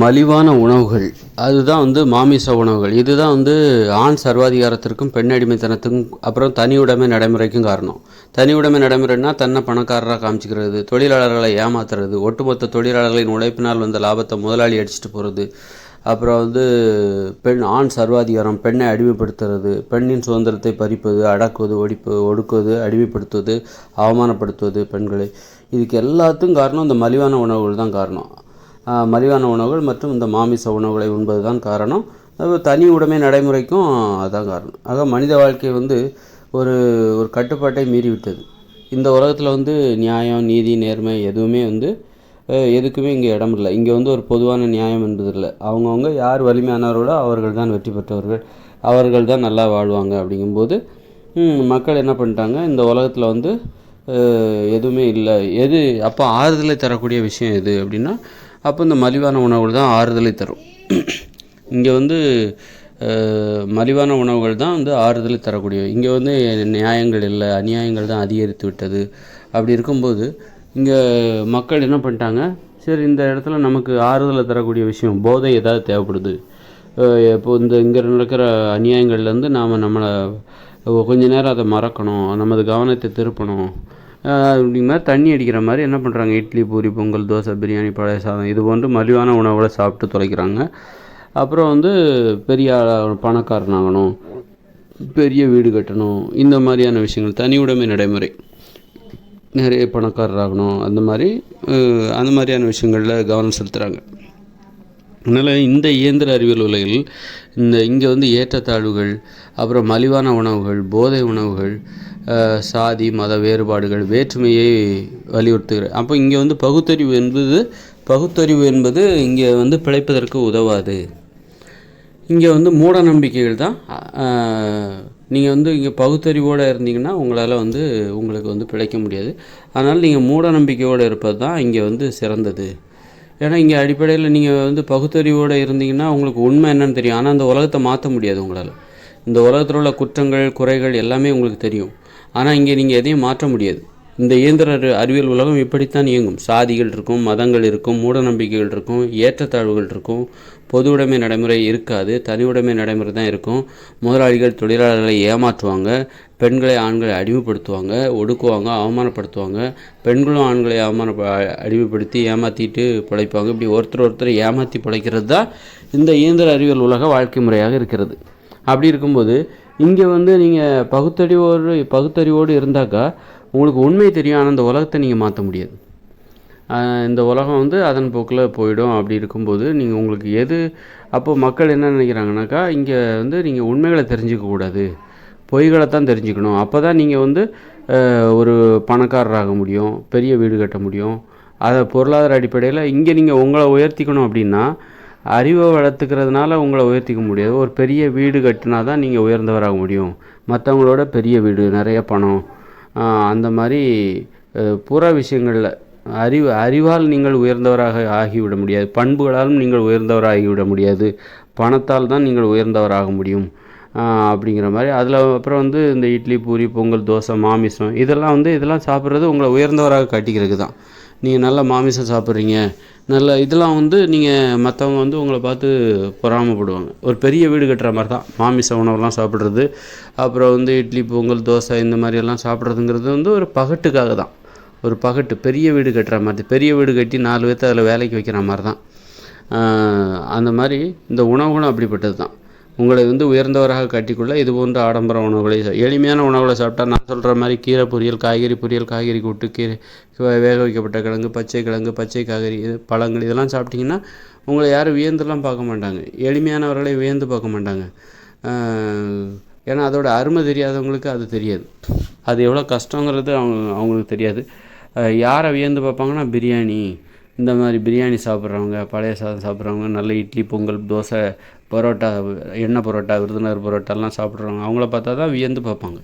மலிவான உணவுகள் அதுதான் மாமிச உணவுகள். இதுதான் ஆண் சர்வாதிகாரத்திற்கும் பெண் அடிமைத்தனத்துக்கும் அப்புறம் தனி உடைமை நடைமுறைக்கும் காரணம். தனி உடைமை நடைமுறைன்னா தன்னை பணக்காரராக காமிச்சிக்கிறது, தொழிலாளர்களை ஏமாத்துறது, ஒட்டுமொத்த தொழிலாளர்களின் உழைப்பினால் வந்த லாபத்தை முதலாளி அடிச்சுட்டு போகிறது. அப்புறம் ஆண் சர்வாதிகாரம், பெண்ணை அடிமைப்படுத்துறது, பெண்ணின் சுதந்திரத்தை பறிப்பது, அடக்குவது, ஒடுக்குவது, அடிமைப்படுத்துவது, அவமானப்படுத்துவது பெண்களை. இதுக்கு எல்லாத்துக்கும் காரணம் இந்த மலிவான உணவுகள் தான் காரணம். மலிவான உணவுகள் மற்றும் இந்த மாமிச உணவுகளை உண்பது தான் காரணம். தனி உடைமை நடைமுறைக்கும் அதுதான் காரணம். ஆக மனித வாழ்க்கை ஒரு ஒரு கட்டுப்பாட்டை மீறிவிட்டது. இந்த உலகத்தில் நியாயம், நீதி, நேர்மை எதுவுமே எதுக்குமே இங்கே இடம் இல்லை. இங்கே ஒரு பொதுவான நியாயம் என்பது இல்லை. அவங்கவுங்க யார் வலிமையானவர்களோ அவர்கள் தான் வெற்றி பெற்றவர்கள், அவர்கள் தான் நல்லா வாழ்வாங்க. அப்படிங்கும்போது மக்கள் என்ன பண்ணிட்டாங்க, இந்த உலகத்தில் எதுவுமே இல்லை. அப்போ ஆறுதலை தரக்கூடிய விஷயம் எது அப்படின்னா, அப்போ இந்த மலிவான உணவுகள் தான் ஆறுதலை தரும். இங்கே மலிவான உணவுகள் தான் ஆறுதலை தரக்கூடிய. இங்கே நியாயங்கள் இல்லை, அநியாயங்கள் தான் அதிகரித்து விட்டது. அப்படி இருக்கும்போது இங்கே மக்கள் என்ன பண்ணிட்டாங்க, சரி இந்த இடத்துல நமக்கு ஆறுதலை தரக்கூடிய விஷயம் போதை ஏதாவது தேவைப்படுது. இப்போது இங்கே நடக்கிற அநியாயங்கள்லேருந்து நம்மளை கொஞ்ச நேரம் அதை மறக்கணும், நமது கவனத்தை திருப்பணும். அப்படிங்கிற மாதிரி தண்ணி அடிக்கிற மாதிரி என்ன பண்ணுறாங்க, இட்லி, பூரி, பொங்கல், தோசை, பிரியாணி, பழைய சாதம் இது போன்று மலிவான உணவுகளை சாப்பிட்டு தொலைக்கிறாங்க. அப்புறம் பெரிய பணக்காரனாகணும், பெரிய வீடு கட்டணும், இந்த மாதிரியான விஷயங்கள் தனி உடைமை நடைமுறை, நிறைய பணக்காரராகணும், அந்த மாதிரியான விஷயங்களில் கவனம் செலுத்துகிறாங்க. அதனால் இந்த இயந்திர அறிவியல் உலகில் இங்கே ஏற்றத்தாழ்வுகள், அப்புறம் மலிவான உணவுகள், போதை உணவுகள், சாதி மத வேறுபாடுகள், வேற்றுமையை வலியுறுத்துகிற. அப்போ இங்கே பகுத்தறிவு என்பது இங்கே பிழைப்பதற்கு உதவாது. இங்கே மூட நம்பிக்கைகள் தான். நீங்கள் இங்கே பகுத்தறிவோடு இருந்தீங்கன்னா உங்களால் உங்களுக்கு பிழைக்க முடியாது. அதனால் நீங்கள் மூட நம்பிக்கையோடு இருப்பது தான் இங்கே சிறந்தது. ஏன்னா இங்கே அடிப்படையில் நீங்கள் பகுத்தறிவோடு இருந்தீங்கன்னா உங்களுக்கு உண்மை என்னன்னு தெரியும். ஆனால் அந்த உலகத்தை மாற்ற முடியாது உங்களால். இந்த உலகத்தில் உள்ள குற்றங்கள், குறைகள் எல்லாமே உங்களுக்கு தெரியும். ஆனால் இங்கே நீங்கள் எதையும் மாற்ற முடியாது. இந்த இயந்திர அறிவியல் உலகம் இப்படித்தான் இயங்கும். சாதிகள் இருக்கும், மதங்கள் இருக்கும், மூட நம்பிக்கைகள் இருக்கும், ஏற்றத்தாழ்வுகள் இருக்கும், பொது உடைமை நடைமுறை இருக்காது, தனி உடைமை நடைமுறை தான் இருக்கும். முதலாளிகள் தொழிலாளர்களை ஏமாற்றுவாங்க, பெண்களை ஆண்களை அடிமைப்படுத்துவாங்க, ஒடுக்குவாங்க, அவமானப்படுத்துவாங்க. பெண்களும் ஆண்களை அடிமைப்படுத்தி ஏமாற்றிட்டு பிழைப்பாங்க. இப்படி ஒருத்தர் ஏமாற்றி பிழைக்கிறது தான் இந்த இயந்திர அறிவியல் உலக வாழ்க்கை முறையாக இருக்கிறது. அப்படி இருக்கும்போது இங்கே நீங்கள் பகுத்தறிவோடு இருந்தாக்கா உங்களுக்கு உண்மை தெரியும். ஆனால் இந்த உலகத்தை நீங்கள் மாற்ற முடியாது. இந்த உலகம் அதன் போக்கில் போயிடும். அப்படி இருக்கும்போது நீங்கள் உங்களுக்கு அப்போது மக்கள் என்ன நினைக்கிறாங்கனாக்கா, இங்கே நீங்கள் உண்மைகளை தெரிஞ்சிக்கக்கூடாது, பொய்களை தான் தெரிஞ்சுக்கணும். அப்போ தான் நீங்கள் ஒரு பணக்காரராக முடியும், பெரிய வீடு கட்ட முடியும். அதை பொருளாதார அடிப்படையில் இங்கே நீங்கள் உங்களை உயர்த்திக்கணும். அப்படின்னா அறிவை வளர்த்துக்கிறதுனால உங்களை உயர்த்திக்க முடியாது. ஒரு பெரிய வீடு கட்டினா தான் நீங்கள் உயர்ந்தவராக முடியும். மற்றவங்களோட பெரிய வீடு, நிறைய பணம், அந்த மாதிரி புற விஷயங்களில் அறிவால் நீங்கள் உயர்ந்தவராக ஆகிவிட முடியாது. பண்புகளாலும் நீங்கள் உயர்ந்தவராகிவிட முடியாது. பணத்தால் தான் நீங்கள் உயர்ந்தவராக முடியும். அப்படிங்கிற மாதிரி அதில் அப்புறம் இந்த இட்லி, பூரி, பொங்கல், தோசை, மாமிசம் இதெல்லாம் சாப்பிட்றது உங்களை உயர்ந்தவராக காட்டிக்கிறதுக்கு தான். நீங்கள் நல்லா மாமிசம் சாப்பிட்றீங்க, இதெல்லாம் நீங்கள் மற்றவங்க உங்களை பார்த்து பொறாமப்படுவாங்க. ஒரு பெரிய வீடு கட்டுற மாதிரி தான் மாமிச உணவுலாம் சாப்பிட்றது. அப்புறம் இட்லி, பொங்கல், தோசை இந்த மாதிரியெல்லாம் சாப்பிட்றதுங்கிறது ஒரு பகட்டுக்காக தான். ஒரு பகட்டு, பெரிய வீடு கட்டுற மாதிரி, பெரிய வீடு கட்டி 4 பேர்த்து அதில் வேலைக்கு வைக்கிற மாதிரி தான். அந்த மாதிரி இந்த உணவுகளும் அப்படிப்பட்டது தான். உங்களை உயர்ந்தவராக கட்டிக்கொள்ள இது போன்ற ஆடம்பர உணவுகளை, எளிமையான உணவுகளை சாப்பிட்டா நான் சொல்கிற மாதிரி கீரை பொரியல், காய்கறி கூட்டு, கீரை, வேக வைக்கப்பட்ட கிழங்கு, பச்சை காய்கறி, பழங்கள் இதெல்லாம் சாப்பிட்டிங்கன்னா உங்களை யாரும் வியந்துலாம் பார்க்க மாட்டாங்க. எளிமையானவர்களை வியந்து பார்க்க மாட்டாங்க. ஏன்னா அதோட அருமை தெரியாதவங்களுக்கு அது தெரியாது. அது எவ்வளோ கஷ்டங்கிறது அவங்களுக்கு தெரியாது. யாரை வியந்து பார்ப்பாங்கன்னா பிரியாணி, இந்த மாதிரி பிரியாணி சாப்பிட்றவங்க, பழைய சாதம் சாப்பிட்றவங்க, நல்ல இட்லி, பொங்கல், தோசை, பரோட்டா, எண்ணெய் பரோட்டா, விருதுநகர் பரோட்டாலாம் சாப்பிட்றவங்க அவங்கள பார்த்தா தான் வியந்து பார்ப்பாங்க.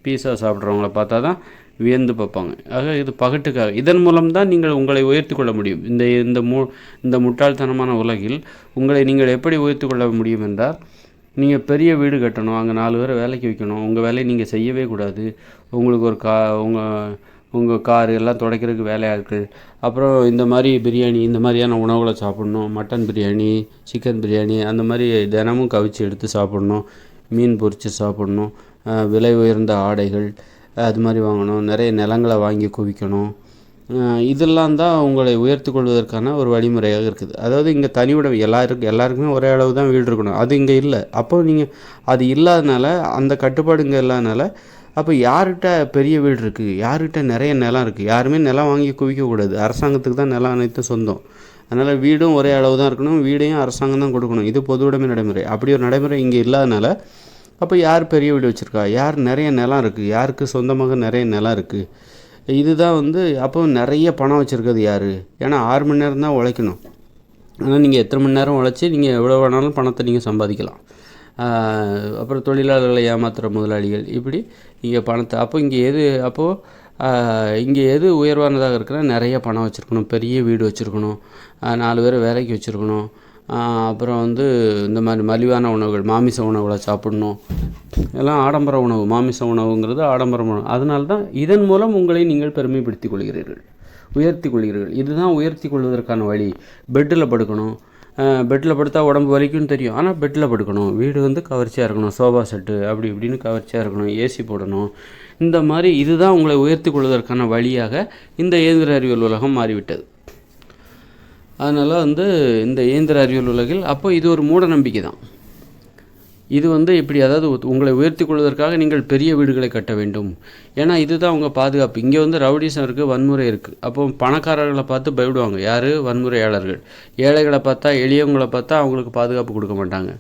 பீஸா சாப்பிட்றவங்கள பார்த்தா தான் வியந்து பார்ப்பாங்க. ஆக இது பகட்டுக்காக. இதன் மூலம் தான் நீங்கள் உங்களை உயர்த்தி கொள்ள முடியும். இந்த முட்டாள்தனமான உலகில் உங்களை நீங்கள் எப்படி உயர்த்தி கொள்ள முடியும் என்றால், நீங்கள் பெரிய வீடு கட்டணும், அங்கே 4 பேரை வேலைக்கு வைக்கணும், உங்கள் வேலையை நீங்கள் செய்யவே கூடாது, உங்களுக்கு ஒரு உங்கள் காரு எல்லாம் துடைக்கிறதுக்கு வேலையாட்கள், அப்புறம் இந்த மாதிரி பிரியாணி இந்த மாதிரியான உணவுகளை சாப்பிட்ணும். மட்டன் பிரியாணி, சிக்கன் பிரியாணி அந்த மாதிரி தினமும் கவிச்சு எடுத்து சாப்பிட்ணும். மீன் பொரித்து சாப்பிட்ணும். விலை உயர்ந்த ஆடைகள் அது மாதிரி வாங்கணும். நிறைய நிலங்களை வாங்கி குவிக்கணும். இதெல்லாம் தான் உங்களை உயர்த்தி கொள்வதற்கான ஒரு வழிமுறையாக இருக்குது. அதாவது இங்கே தனிவிடம் எல்லாருக்குமே ஒரே அளவு தான் வீடு இருக்கணும். அது இங்கே இல்லை. அப்போ நீங்கள் அது இல்லாதனால, அந்த கட்டுப்பாடு இங்கே இல்லாதனால, அப்போ யார்கிட்ட பெரிய வீடு இருக்குது, யார்கிட்ட நிறைய நிலம் இருக்குது, யாருமே நிலம் வாங்கி குவிக்கக்கூடாது. அரசாங்கத்துக்கு தான் நிலம் அனைத்தும் சொந்தம். அதனால் வீடும் ஒரே அளவு தான் இருக்கணும். வீடையும் அரசாங்கம் தான் கொடுக்கணும். இது பொது உடைமை நடைமுறை. அப்படி ஒரு நடைமுறை இங்கே இல்லாதனால, அப்போ யார் பெரிய வீடு வச்சுருக்கா, யார் நிறைய நிலம் இருக்குது, யாருக்கு சொந்தமாக நிறைய நிலம் இருக்குது, இதுதான் அப்போ நிறைய பணம் வச்சுருக்கிறது யார்? ஏன்னா 6 மணி நேரம் தான் உழைக்கணும். ஆனால் நீங்கள் எத்தனை மணி நேரம் உழைச்சி நீங்கள் எவ்வளோ வேணாலும் பணத்தை நீங்கள் சம்பாதிக்கலாம். அப்புறம் தொழிலாளர்களை ஏமாத்துகிற முதலாளிகள், இப்படி இங்கே பணத்தை இங்கே எது உயர்வானதாக இருக்குன்னா, நிறைய பணம் வச்சுருக்கணும், பெரிய வீடு வச்சுருக்கணும், 4 பேரை வேலைக்கு வச்சுருக்கணும், அப்புறம் இந்த மாதிரி மலிவான உணவுகள், மாமிச உணவுகளை சாப்பிடணும். எல்லாம் ஆடம்பர உணவு. மாமிச உணவுங்கிறது ஆடம்பர உணவு. அதனால தான் இதன் மூலம் உங்களை நீங்கள் பெருமைப்படுத்திக் கொள்கிறீர்கள், உயர்த்தி கொள்கிறீர்கள். இதுதான் உயர்த்தி கொள்வதற்கான வழி. பெட்டில் படுக்கணும். பெட்டில் படுத்தா உடம்பு வலிக்கும்னு தெரியும், ஆனால் பெட்டில் படுக்கணும். வீடு கவர்ச்சியாக இருக்கணும், சோஃபா செட்டு அப்படி இப்படின்னு கவர்ச்சியாக இருக்கணும், ஏசி போடணும். இந்த மாதிரி இதுதான் உங்களை உயர்த்தி கொள்வதற்கான வழியாக இந்த இயந்திர அறிவியல் உலகம் மாறிவிட்டது. அதனால் இந்த இயந்திர அறிவியல் உலகில் அப்போ இது ஒரு மூட நம்பிக்கை தான். இது இப்படி, அதாவது உங்களை உயர்த்தி கொள்வதற்காக நீங்கள் பெரிய வீடுகளை கட்ட வேண்டும். ஏன்னா இதுதான் உங்கள் பாதுகாப்பு. இங்கே ரவுடிசம் இருக்குது, வன்முறை இருக்குது. அப்போ பணக்காரர்களை பார்த்து பயப்படுவாங்க. யார்? வன்முறையாளர்கள். ஏழைகளை பார்த்தா, எளியவங்களை பார்த்தா அவங்களுக்கு பாதுகாப்பு கொடுக்க மாட்டாங்க.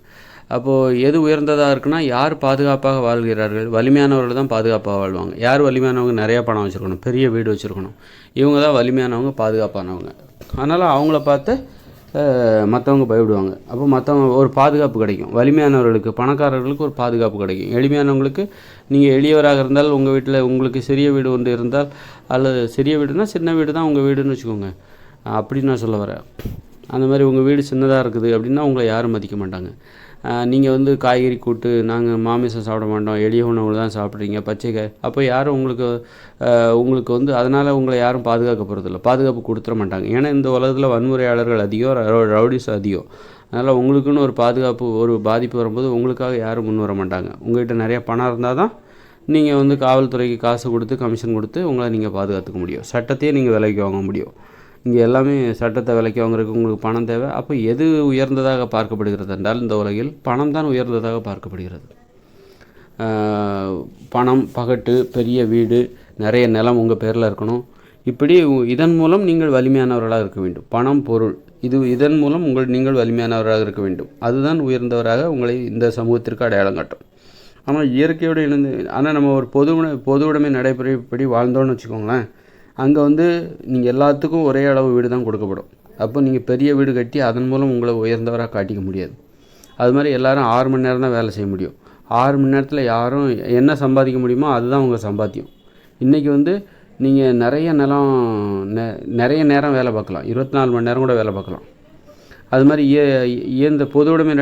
அப்போது எது உயர்ந்ததாக இருக்குன்னா, யார் பாதுகாப்பாக வாழ்கிறார்கள், வலிமையானவர்கள் தான் பாதுகாப்பாக வாழ்வாங்க. யார் வலிமையானவங்க? நிறையா பணம் வச்சுருக்கணும், பெரிய வீடு வச்சுருக்கணும். இவங்க தான் வலிமையானவங்க, பாதுகாப்பானவங்க. அதனால் அவங்கள பார்த்து மற்றவங்க பயப்படுவாங்க. அப்போ மற்றவங்க ஒரு பாதுகாப்பு கிடைக்கும். வலிமையானவர்களுக்கு, பணக்காரர்களுக்கு ஒரு பாதுகாப்பு கிடைக்கும். எளிமையானவங்களுக்கு, நீங்கள் எளியவராக இருந்தால் உங்கள் வீட்டில் உங்களுக்கு சிறிய வீடு ஒன்று இருந்தால், அல்லது சிறிய வீடுனா சின்ன வீடு தான் உங்கள் வீடுன்னு வச்சுக்கோங்க, அப்படின்னு நான் சொல்ல வரேன். அந்த மாதிரி உங்கள் வீடு சின்னதாக இருக்குது அப்படின்னா உங்களை யாரும் மதிக்க மாட்டாங்க. நீங்கள் காய்கறி கூட்டு, நாங்கள் மாமிசம் சாப்பிட மாட்டோம், எளிய உணவு தான் சாப்பிட்றீங்க, பச்சை காய், அப்போ யாரும் உங்களுக்கு அதனால் உங்களை யாரும் பாதுகாக்க போகிறதில்ல, பாதுகாப்பு கொடுத்துட மாட்டாங்க. ஏன்னா இந்த உலகத்தில் வன்முறையாளர்கள் அதிகம், ரவுடிஸ் அதிகம். அதனால் உங்களுக்குன்னு ஒரு பாதுகாப்பு, ஒரு பாதிப்பு வரும்போது உங்களுக்காக யாரும் முன் வர மாட்டாங்க. உங்கள்கிட்ட நிறைய பணம் இருந்தால் தான் நீங்கள் காவல்துறைக்கு காசு கொடுத்து, கமிஷன் கொடுத்து உங்களை நீங்கள் பாதுகாத்துக்க முடியும். சட்டத்தையே நீங்கள் விலைக்கு வாங்க முடியும். இங்கே எல்லாமே சட்டத்தை விலைக்கு வாங்குறதுக்கு உங்களுக்கு பணம் தேவை. அப்போ எது உயர்ந்ததாக பார்க்கப்படுகிறது என்றால், இந்த உலகில் பணம் தான் உயர்ந்ததாக பார்க்கப்படுகிறது. பணம், பகட்டு, பெரிய வீடு, நிறைய நிலம் உங்கள் பேரில் இருக்கணும். இப்படி இதன் மூலம் நீங்கள் வலிமையானவர்களாக இருக்க வேண்டும். பணம், பொருள், இதன் மூலம் நீங்கள் வலிமையானவராக இருக்க வேண்டும். அதுதான் உயர்ந்தவராக உங்களை இந்த சமூகத்திற்கு அடையாளம் காட்டும். ஆனால் இயற்கையோடு இணைந்து, ஆனால் நம்ம ஒரு பொது உடைமை நடைமுறைப்படி வாழ்ந்தோன்னு வச்சுக்கோங்களேன், அங்கே நீங்கள் எல்லாத்துக்கும் ஒரே அளவு வீடு தான் கொடுக்கப்படும். அப்போ நீங்கள் பெரிய வீடு கட்டி அதன் மூலம் உங்களை உயர்ந்தவராக காட்டிக்க முடியாது. அது மாதிரி எல்லோரும் 6 மணி நேரம் தான் வேலை செய்ய முடியும். 6 மணி நேரத்தில் யாரும் என்ன சம்பாதிக்க முடியுமோ அதுதான் உங்கள் சம்பாத்தியம். இன்றைக்கி நீங்கள் நிறைய நேரம் வேலை பார்க்கலாம், 24 மணி நேரம் கூட வேலை பார்க்கலாம். அது மாதிரி இந்த பொது உடைமை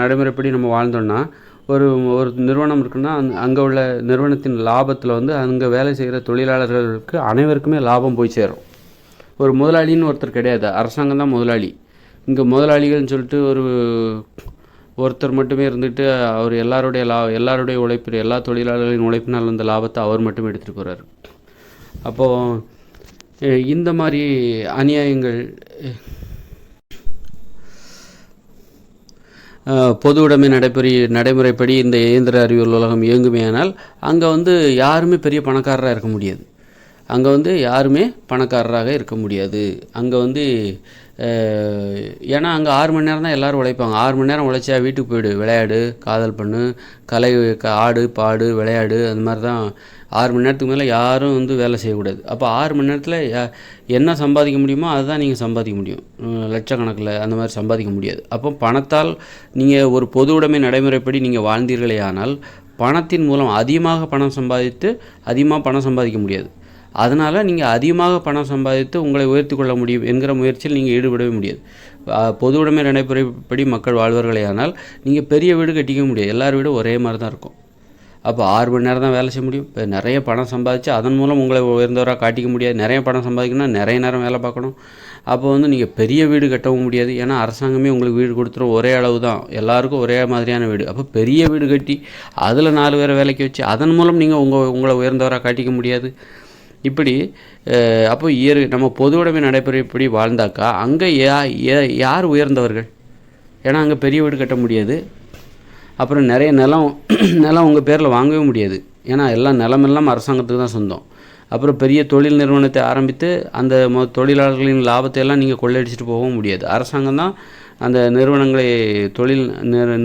நடைமுறைப்படி நம்ம வாழ்ந்தோம்னா, ஒரு நிறுவனம் இருக்குன்னா அங்கே உள்ள நிறுவனத்தின் லாபத்தில் அங்கே வேலை செய்கிற தொழிலாளர்களுக்கு அனைவருக்குமே லாபம் போய் சேரும். ஒரு முதலாளின்னு ஒருத்தர் கிடையாது, அரசாங்கம் தான் முதலாளி. இங்கே முதலாளிகள்னு சொல்லிட்டு ஒருத்தர் மட்டுமே இருந்துட்டு அவர் எல்லாருடைய உழைப்பு, எல்லா தொழிலாளர்களின் உழைப்பினால் வந்த லாபத்தை அவர் மட்டுமே எடுத்துகிட்டு போகிறார். அப்போது இந்த மாதிரி அநியாயங்கள் பொது உடைமை நடைமுறைப்படி இந்த இயந்திர அறிவியல் உலகம் இயங்குமேயானால் அங்கே யாருமே பெரிய பணக்காரராக இருக்க முடியாது. அங்கே யாருமே பணக்காரராக இருக்க முடியாது. அங்கே ஏன்னா அங்கே 6 மணி நேரம் தான் எல்லோரும் உழைப்பாங்க. 6 மணி நேரம் உழைச்சா வீட்டுக்கு போய்டு, விளையாடு, காதல் பண்ணு, ஆடு, பாடு, விளையாடு, அந்த மாதிரி தான். 6 மணி நேரத்துக்கு மேலே யாரும் வேலை செய்யக்கூடாது. அப்போ 6 மணி நேரத்தில் என்ன சம்பாதிக்க முடியுமோ அதுதான் நீங்கள் சம்பாதிக்க முடியும். லட்சக்கணக்கில் அந்த மாதிரி சம்பாதிக்க முடியாது. அப்போ பணத்தால் நீங்கள் ஒரு பொது உடைமை நடைமுறைப்படி நீங்கள் வாழ்ந்தீர்களே ஆனால், பணத்தின் மூலம் அதிகமாக பணம் சம்பாதிக்க முடியாது. அதனால் நீங்கள் அதிகமாக பணம் சம்பாதித்து உங்களை உயர்த்தி கொள்ள முடியும் என்கிற முயற்சியில் நீங்கள் ஈடுபடவே முடியாது. பொது உடைமை நடைமுறைப்படி மக்கள் வாழ்வார்களே ஆனால் நீங்கள் பெரிய வீடு கட்டிக்க முடியாது. எல்லார் வீடும் ஒரே மாதிரி தான் இருக்கும். அப்போ 6 மணி நேரம் தான் வேலை செய்ய முடியும். இப்போ நிறைய பணம் சம்பாதிச்சு அதன் மூலம் உங்களை உயர்ந்தவராக காட்டிக்க முடியாது. நிறைய பணம் சம்பாதிக்கணும்னா நிறைய நேரம் வேலை பார்க்கணும். அப்போ நீங்கள் பெரிய வீடு கட்டவும் முடியாது. ஏன்னா அரசாங்கமே உங்களுக்கு வீடு கொடுத்துரும், ஒரே அளவு தான், எல்லாருக்கும் ஒரே மாதிரியான வீடு. அப்போ பெரிய வீடு கட்டி அதில் 4 பேரை வேலைக்கு வச்சு அதன் மூலம் நீங்கள் உங்களை உயர்ந்தவராக காட்டிக்க முடியாது. இப்படி அப்போ நம்ம பொது உடைமை நடைமுறைப்படி வாழ்ந்தாக்கா அங்கே யார் உயர்ந்தவர்கள்? ஏன்னா அங்கே பெரிய வீடு கட்ட முடியாது. அப்புறம் நிறைய நிலம் உங்கள் பேரில் வாங்கவே முடியாது. ஏன்னா நிலமெல்லாம் அரசாங்கத்துக்கு தான் சொந்தம். அப்புறம் பெரிய தொழில் நிறுவனத்தை ஆரம்பித்து அந்த தொழிலாளர்களின் லாபத்தை எல்லாம் நீங்கள் கொள்ளையடிச்சிட்டு போகவும் முடியாது. அரசாங்கம் தான் அந்த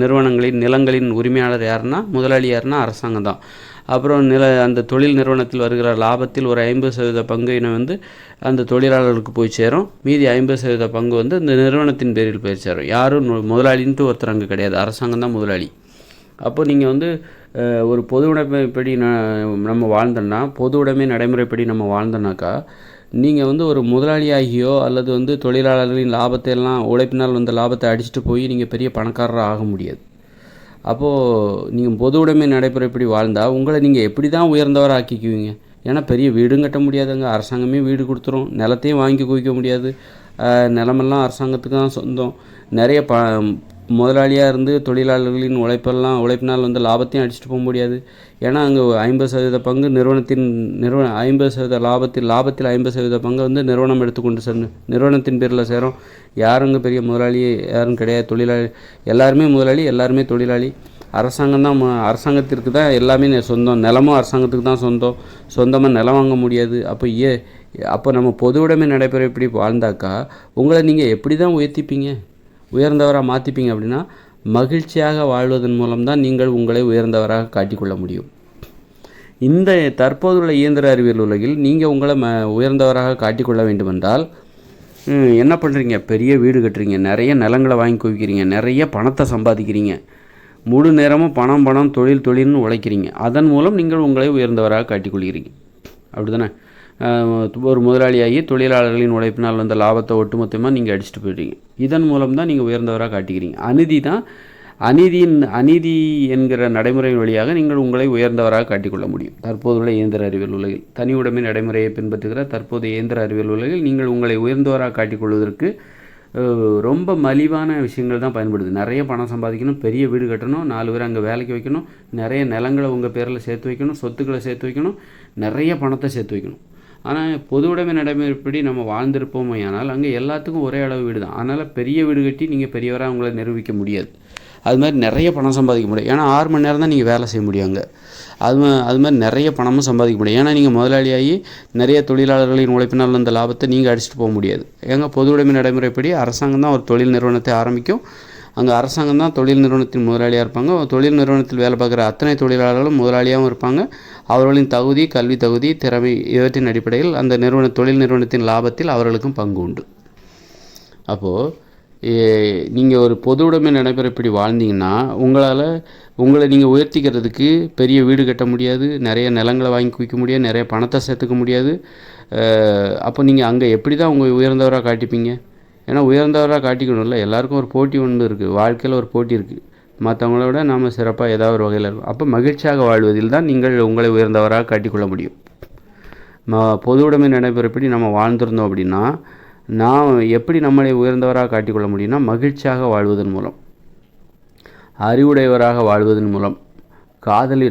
நிறுவனங்களின் நிலங்களின் உரிமையாளர் யாருன்னா, முதலாளி யாருன்னா அரசாங்கம் தான். அப்புறம் அந்த தொழில் நிறுவனத்தில் வருகிற லாபத்தில் ஒரு 50% பங்கினை அந்த தொழிலாளர்களுக்கு போய் சேரும். மீதி 50% பங்கு இந்த நிறுவனத்தின் பேரில் போய் சேரும். யாரும் முதலாளின்ட்டு ஒருத்தர் அங்கே கிடையாது, அரசாங்கம் தான் முதலாளி. அப்போ நீங்கள் ஒரு பொது உடைமைப்படி நம்ம வாழ்ந்தோன்னா, பொது உடைமை நடைமுறைப்படி நம்ம வாழ்ந்தோன்னாக்கா நீங்கள் ஒரு முதலாளியாகியோ அல்லது தொழிலாளர்களின் லாபத்தை எல்லாம் உழைப்பினால் லாபத்தை அடிச்சுட்டு போய் நீங்கள் பெரிய பணக்காரராக ஆக முடியாது. அப்போது நீங்கள் பொது உடைமை நடைமுறைப்படி வாழ்ந்தால் உங்களை நீங்கள் எப்படி தான் உயர்ந்தவராக ஆக்கிக்குவீங்க? ஏன்னா பெரிய வீடும் கட்ட முடியாதுங்க, அரசாங்கமே வீடு கொடுத்துரும். நிலத்தையும் வாங்கி குவிக்க முடியாது. நிலமெல்லாம் அரசாங்கத்துக்கு தான் சொந்தம். நிறைய முதலாளியாக இருந்து தொழிலாளர்களின் உழைப்பினால் லாபத்தையும் அடிச்சுட்டு போக முடியாது. ஏன்னா அங்கே 50% பங்கு 50% லாபத்தில் 50% பங்கு நிறுவனம் எடுத்துக்கொண்டு நிறுவனத்தின் பேரில் சேரும். யாருங்க பெரிய முதலாளி? யாரும் கிடையாது. தொழிலாளி எல்லாருமே முதலாளி, எல்லாருமே தொழிலாளி. அரசாங்கத்திற்கு தான் எல்லாமே சொந்தம். நிலமும் அரசாங்கத்துக்கு தான் சொந்தமாக நிலம் வாங்க முடியாது. அப்போ நம்ம பொது உடைமை நடைமுறைப்படி வாழ்ந்தாக்கா உங்களை நீங்கள் எப்படி தான் உயர்ந்தவராக மாற்றிப்பீங்க? அப்படின்னா மகிழ்ச்சியாக வாழ்வதன் மூலம்தான் நீங்கள் உங்களை உயர்ந்தவராக காட்டிக்கொள்ள முடியும். இந்த தற்போதுள்ள இயந்திர அறிவியல் உலகில் நீங்கள் உங்களை உயர்ந்தவராக காட்டிக்கொள்ள வேண்டுமென்றால் என்ன பண்ணுறீங்க? பெரிய வீடு கட்டுறீங்க, நிறைய நிலங்களை வாங்கி குவிக்கிறீங்க, நிறைய பணத்தை சம்பாதிக்கிறீங்க, முழு நேரமும் பணம் தொழில்னு உழைக்கிறீங்க. அதன் மூலம் நீங்கள் உங்களை உயர்ந்தவராக காட்டிக்கொள்கிறீங்க. அப்படி தானே? ஒரு முதலாளியாகி தொழிலாளர்களின் உழைப்பினால் லாபத்தை ஒட்டுமொத்தமாக நீங்கள் அடிச்சுட்டு போயிடுறீங்க. இதன் மூலம் தான் நீங்கள் உயர்ந்தவராக காட்டிக்கிறீங்க. அநீதி என்கிற நடைமுறை வழியாக நீங்கள் உங்களை உயர்ந்தவராக காட்டிக்கொள்ள முடியும். தற்போதுள்ள இயந்திர அறிவியல் உலகில் தனி உடைமை நடைமுறையை பின்பற்றுகிற தற்போதைய இயந்திர அறிவியல் உலகில் நீங்கள் உங்களை உயர்ந்தவராக காட்டிக்கொள்வதற்கு ரொம்ப மலிவான விஷயங்கள் தான் பயன்படுது. நிறைய பணம் சம்பாதிக்கணும், பெரிய வீடு கட்டணும், 4 பேர் அங்கே வேலைக்கு வைக்கணும், நிறைய நிலங்களை உங்கள் பேரில் சேர்த்து வைக்கணும், சொத்துக்களை சேர்த்து வைக்கணும், நிறைய பணத்தை சேர்த்து வைக்கணும். ஆனால் பொது உடைமை நடைமுறைப்படி நம்ம வாழ்ந்திருப்போமே ஆனால் அங்கே எல்லாத்துக்கும் ஒரே அளவு வீடு தான். அதனால் பெரிய வீடு கட்டி நீங்கள் பெரியவராக உங்களை நிரூபிக்க முடியாது. அது மாதிரி நிறைய பணம் சம்பாதிக்க முடியும். ஏன்னா 6 மணி நேரம் தான் நீங்கள் வேலை செய்ய முடியும் அங்கே. அது மாதிரி நிறைய பணமும் சம்பாதிக்க முடியும். ஏன்னா நீங்கள் முதலாளியாகி நிறைய தொழிலாளர்களின் உழைப்பினால் லாபத்தை நீங்கள் அடிச்சுட்டு போக முடியாது. ஏங்க பொது உடைமை நடைமுறைப்படி அரசாங்கம் தான் ஒரு தொழில் நிறுவனத்தை ஆரம்பிக்கும். அங்கே அரசாங்கம் தான் தொழில் நிறுவனத்தின் முதலாளியாக இருப்பாங்க. தொழில் நிறுவனத்தில் வேலை பார்க்குற அத்தனை தொழிலாளர்களும் முதலாளியாகவும் இருப்பாங்க. அவர்களின் தகுதி, கல்வி தகுதி, திறமை இவற்றின் அடிப்படையில் அந்த தொழில் நிறுவனத்தின் லாபத்தில் அவர்களுக்கும் பங்கு உண்டு. அப்போது நீங்கள் ஒரு பொது உடைமை நடைமுறைப்படி வாழ்ந்தீங்கன்னா உங்களை நீங்கள் உயர்த்திக்கிறதுக்கு பெரிய வீடு கட்ட முடியாது, நிறைய நிலங்களை வாங்கி குவிக்க முடியாது, நிறைய பணத்தை சேர்த்துக்க முடியாது. அப்போ நீங்கள் அங்கே எப்படி தான் உங்கள் உயர்ந்தவராக காட்டிப்பீங்க? ஏன்னா உயர்ந்தவராக காட்டிக்கணும்ல. எல்லாருக்கும் ஒரு போட்டி ஒன்று இருக்குது, வாழ்க்கையில் ஒரு போட்டி இருக்குது. மற்றவங்கள விட நாம் சிறப்பாக ஏதாவது ஒரு வகையில் இருக்கும். அப்போ மகிழ்ச்சியாக வாழ்வதில் தான் நீங்கள் உங்களை உயர்ந்தவராக காட்டிக்கொள்ள முடியும். பொது உடைமை நடைமுறைப்படி நம்ம வாழ்ந்திருந்தோம் அப்படின்னா நாம் எப்படி நம்மளை உயர்ந்தவராக காட்டிக்கொள்ள முடியும்னா மகிழ்ச்சியாக வாழ்வதன் மூலம், அறிவுடையவராக வாழ்வதன் மூலம்,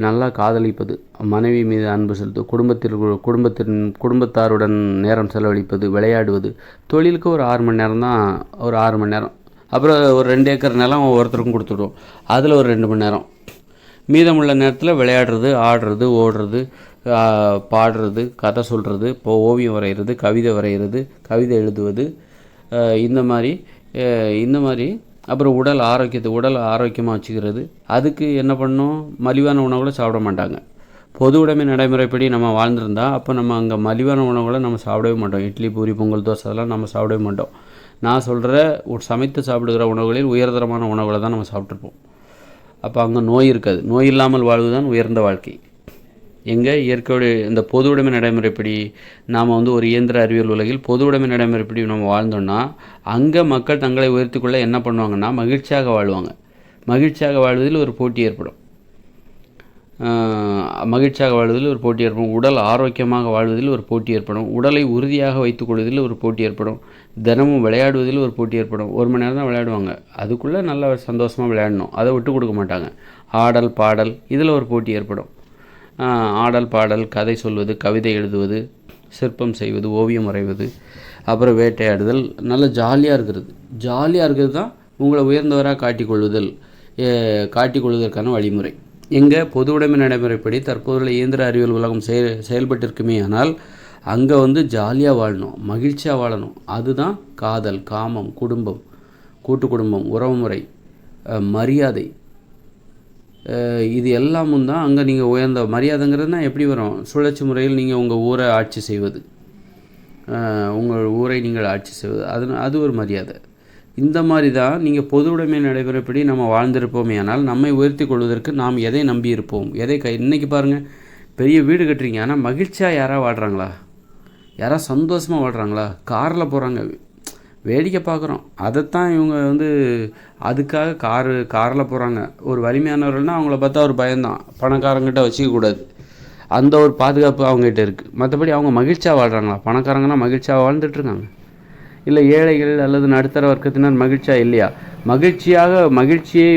நல்லா காதலிப்பது, மனைவி மீது அன்பு செலுத்துவது, குடும்பத்தாருடன் நேரம் செலவழிப்பது, விளையாடுவது. தொழிலுக்கு ஒரு 6 மணி நேரம் தான், ஒரு 6 மணி நேரம். அப்புறம் ஒரு 2 ஏக்கர் நிலம் ஒவ்வொருத்தருக்கும் கொடுத்துடுவோம், அதில் ஒரு 2 மணி நேரம். மீதமுள்ள நேரத்தில் விளையாடுறது, ஆடுறது, ஓடுறது, பாடுறது, கதை சொல்கிறது, இப்போ ஓவியம் வரைகிறது, கவிதை வரைகிறது, கவிதை எழுதுவது, இந்த மாதிரி. அப்புறம் உடல் ஆரோக்கியமாக வச்சுக்கிறது. அதுக்கு என்ன பண்ணணும்? மலிவான உணவுகளை சாப்பிட மாட்டாங்க. பொது உடைமை நடைமுறைப்படி நம்ம வாழ்ந்துருந்தால் அப்போ நம்ம அங்கே மலிவான உணவுகளை நம்ம சாப்பிடவே மாட்டோம். இட்லி, பூரி, பொங்கல், தோசை அதெல்லாம் நம்ம சாப்பிடவே மாட்டோம். நான் சொல்கிற சமைத்து சாப்பிடுகிற உணவுகளில் உயர்தரமான உணவுகளை தான் நம்ம சாப்பிட்ருப்போம். அப்போ அங்கே நோய் இருக்காது. நோய் இல்லாமல் வாழ்வுதான் உயர்ந்த வாழ்க்கை. இயற்கையோட இந்த பொது உடைமை நடைமுறைப்படி நாம் ஒரு இயந்திர அறிவியல் உலகில் பொது உடைமை நடைமுறைப்படி நம்ம வாழ்ந்தோம்னா அங்கே மக்கள் தங்களை உயர்த்திக்கொள்ள என்ன பண்ணுவாங்கன்னா மகிழ்ச்சியாக வாழ்வாங்க. மகிழ்ச்சியாக வாழ்வதில் ஒரு போட்டி ஏற்படும். மகிழ்ச்சியாக வாழ்வதில் ஒரு போட்டி ஏற்படும். உடல் ஆரோக்கியமாக வாழ்வதில் ஒரு போட்டி ஏற்படும். உடலை உறுதியாக வைத்துக் கொள்வதில் ஒரு போட்டி ஏற்படும். தினமும் விளையாடுவதில் ஒரு போட்டி ஏற்படும். 1 மணி நேரம் தான் விளையாடுவாங்க. அதுக்குள்ளே நல்லா சந்தோஷமாக விளையாடணும். அதை விட்டு கொடுக்க மாட்டாங்க. ஆடல் பாடல் இதில் ஒரு போட்டி ஏற்படும். ஆடல் பாடல், கதை சொல்வது, கவிதை எழுதுவது, சிற்பம் செய்வது, ஓவியம் வரைவது, அப்புறம் வேட்டையாடுதல், நல்ல ஜாலியாக இருக்கிறது தான் உங்களை உயர்ந்தவராக காட்டிக்கொள்வதற்கான வழிமுறை. எங்கே பொது உடைமை நடைமுறைப்படி தற்போதுள்ள இயந்திர அறிவியல் உலகம் செயல்பட்டிருக்குமே. ஆனால் அங்கே ஜாலியாக வாழணும், மகிழ்ச்சியாக வாழணும். அதுதான் காதல், காமம், குடும்பம், கூட்டு குடும்பம், உறவுமுறை, மரியாதை, இது எல்லாமும் தான் அங்கே நீங்கள் உயர்ந்த மரியாதைங்கிறதுனா எப்படி வரும்? சுழற்சி முறையில் நீங்கள் உங்கள் ஊரை ஆட்சி செய்வது, உங்கள் ஊரை நீங்கள் ஆட்சி செய்வது, அது ஒரு மரியாதை. இந்த மாதிரி தான் நீங்கள் பொது உடைமை நடைமுறைப்படி நம்ம வாழ்ந்திருப்போமே. ஆனால் நம்மை உயர்த்தி கொள்வதற்கு நாம் எதை நம்பியிருப்போம், இன்றைக்கி பாருங்கள், பெரிய வீடு கட்டுறீங்க, ஆனால் மகிழ்ச்சியாக யாராவது வாழ்கிறாங்களா? யாராவது சந்தோஷமாக வாழ்கிறாங்களா? காரில் போகிறாங்க, வேடிக்கை பார்க்குறோம். அதைத்தான் இவங்க அதுக்காக காரில் போகிறாங்க. ஒரு வலிமையானவர்கள்னால் அவங்கள பார்த்தா ஒரு பயம்தான், பணக்காரங்கிட்ட வச்சுக்கக்கூடாது, அந்த ஒரு பாதுகாப்பு அவங்ககிட்ட இருக்குது. மற்றபடி அவங்க மகிழ்ச்சியாக வாழ்கிறாங்களா? பணக்காரங்கன்னா மகிழ்ச்சியாக வாழ்ந்துட்டுருக்காங்க. இல்லை ஏழைகள் அல்லது நடுத்தர வர்க்கத்தினர் மகிழ்ச்சியாக இல்லையா? மகிழ்ச்சியை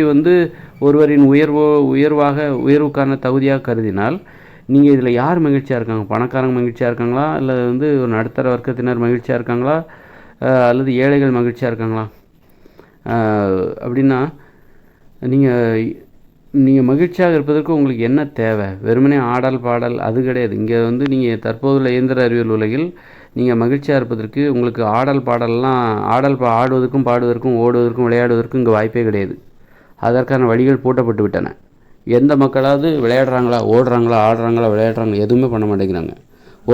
ஒருவரின் உயர்வுக்கான தகுதியாக கருதினால் நீங்கள் இதில் யார் மகிழ்ச்சியாக இருக்காங்க? பணக்காரங்க மகிழ்ச்சியாக இருக்காங்களா? இல்லை ஒரு நடுத்தர வர்க்கத்தினர் மகிழ்ச்சியாக இருக்காங்களா? அல்லது ஏழைகள் மகிழ்ச்சியாக இருக்காங்களா? அப்படின்னா நீங்கள் மகிழ்ச்சியாக இருப்பதற்கு உங்களுக்கு என்ன தேவை? வெறுமனே ஆடல் பாடல் அது கிடையாது. இங்கே நீங்கள் தற்போதுள்ள இயந்திர அறிவியல் உலகில் நீங்கள் மகிழ்ச்சியாக இருப்பதற்கு உங்களுக்கு ஆடுவதற்கும் பாடுவதற்கும் ஓடுவதற்கும் விளையாடுவதற்கும் இங்கே வாய்ப்பே கிடையாது. அதற்கான வழிகள் பூட்டப்பட்டு விட்டன. எந்த மக்களாவது விளையாடுறாங்களா, ஓடுறாங்களா, ஆடுறாங்களா, விளையாடுறாங்களா? எதுவுமே பண்ண மாட்டேங்கிறாங்க.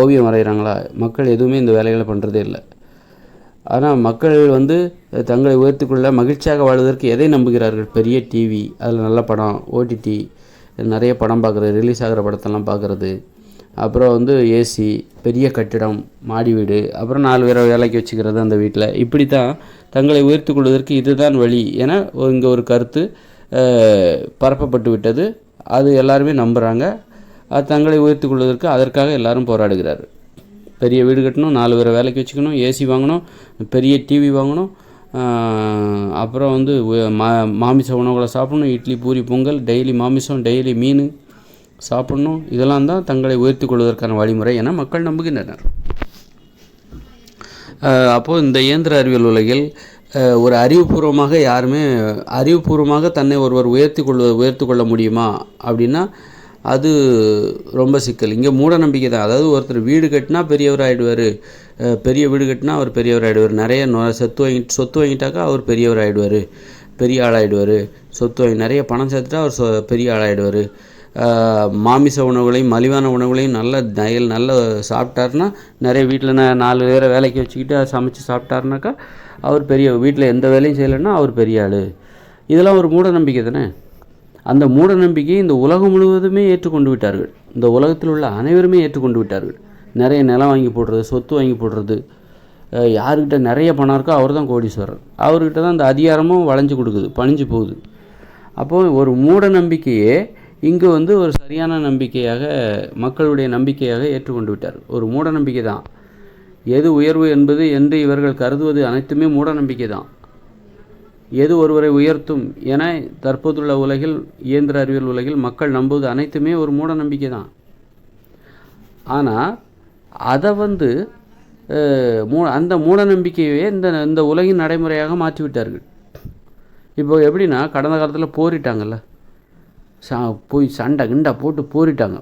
ஓவியம் வரைகிறாங்களா? மக்கள் எதுவுமே இந்த வேலைகளை பண்ணுறதே இல்லை. ஆனால் மக்கள் தங்களை உயர்த்திக்கொள்ள மகிழ்ச்சியாக வாழ்வதற்கு எதை நம்புகிறார்கள்? பெரிய டிவி, அதில் நல்ல படம், ஓடிடி, நிறைய படம் பார்க்குறது, ரிலீஸ் ஆகிற படத்தெல்லாம் பார்க்குறது, அப்புறம் ஏசி, பெரிய கட்டிடம், மாடி வீடு, அப்புறம் 4 பேரை வேலைக்கு வச்சுக்கிறது அந்த வீட்டில். இப்படி தான் தங்களை உயர்த்தி கொள்வதற்கு இதுதான் வழி என இங்கே ஒரு கருத்து பரப்பப்பட்டு விட்டது. அது எல்லாருமே நம்புகிறாங்க. அது தங்களை உயர்த்தி கொள்வதற்கு அதற்காக எல்லாரும் போராடுகிறார்கள். பெரிய வீடு கட்டணும், 4 பேரை வேலைக்கு வச்சுக்கணும், ஏசி வாங்கணும், பெரிய டிவி வாங்கணும், அப்புறம் மாமிச உணவுகளை சாப்பிடணும், இட்லி பூரி பொங்கல், டெய்லி மாமிசம், டெய்லி மீன் சாப்பிடணும். இதெல்லாம் தான் தங்களை உயர்த்தி கொள்வதற்கான வழிமுறை என மக்கள் நம்புகின்றனர். அப்போது இந்த இயந்திர அறிவியல் உலகில் ஒரு அறிவுபூர்வமாக தன்னை ஒருவர் உயர்த்தி கொள்ள முடியுமா அப்படின்னா அது ரொம்ப சிக்கல். இங்கே மூட நம்பிக்கை தான். அதாவது ஒருத்தர் வீடு கட்டினா பெரியவர் ஆகிடுவார், பெரிய வீடு கட்டினா அவர் பெரியவர் ஆகிடுவார், நிறைய சொத்து வாங்கிட்டாக்கா அவர் பெரியவர் ஆகிடுவார், பெரிய ஆளாகிடுவார், நிறைய பணம் சேர்த்துட்டா அவர் பெரிய ஆளாகிடுவார், மாமிச உணவுகளையும் மலிவான உணவுகளையும் நல்ல சாப்பிட்டாருன்னா, நிறைய வீட்டில் 4 பேரை வேலைக்கு வச்சுக்கிட்டு சமைச்சு சாப்பிட்டாருனாக்கா அவர் பெரிய, வீட்டில் எந்த வேலையும் செய்யலைன்னா அவர் பெரிய ஆள். இதெல்லாம் ஒரு மூட நம்பிக்கை தானே. அந்த மூட நம்பிக்கையை இந்த உலகம் முழுவதுமே ஏற்றுக்கொண்டு விட்டார்கள். இந்த உலகத்தில் உள்ள அனைவருமே ஏற்றுக்கொண்டு விட்டார்கள். நிறைய நிலம் வாங்கி போடுறது, சொத்து வாங்கி போடுறது, யாருக்கிட்ட நிறைய பணம் இருக்கோ அவர் தான் கோடீஸ்வரர். அவர்கிட்ட தான் அந்த அதிகாரமும் பணிஞ்சு போகுது. அப்போது ஒரு மூட நம்பிக்கையே இங்கு ஒரு சரியான நம்பிக்கையாக, மக்களுடைய நம்பிக்கையாக ஏற்றுக்கொண்டு விட்டார். ஒரு மூட நம்பிக்கை தான். எது உயர்வு என்பது என்று இவர்கள் கருதுவது அனைத்துமே மூட நம்பிக்கை தான். எது ஒருவரை உயர்த்தும் என தற்போதுள்ள உலகில், இயந்திர அறிவியல் உலகில் மக்கள் நம்புவது அனைத்துமே ஒரு மூட நம்பிக்கை தான். ஆனால் அதை அந்த மூட நம்பிக்கையே இந்த உலகின் நடைமுறையாக மாற்றிவிட்டார்கள். இப்போ எப்படின்னா, கடந்த காலத்தில் போரிட்டாங்கல்ல, போய் சண்டை போட்டு போரிட்டாங்க.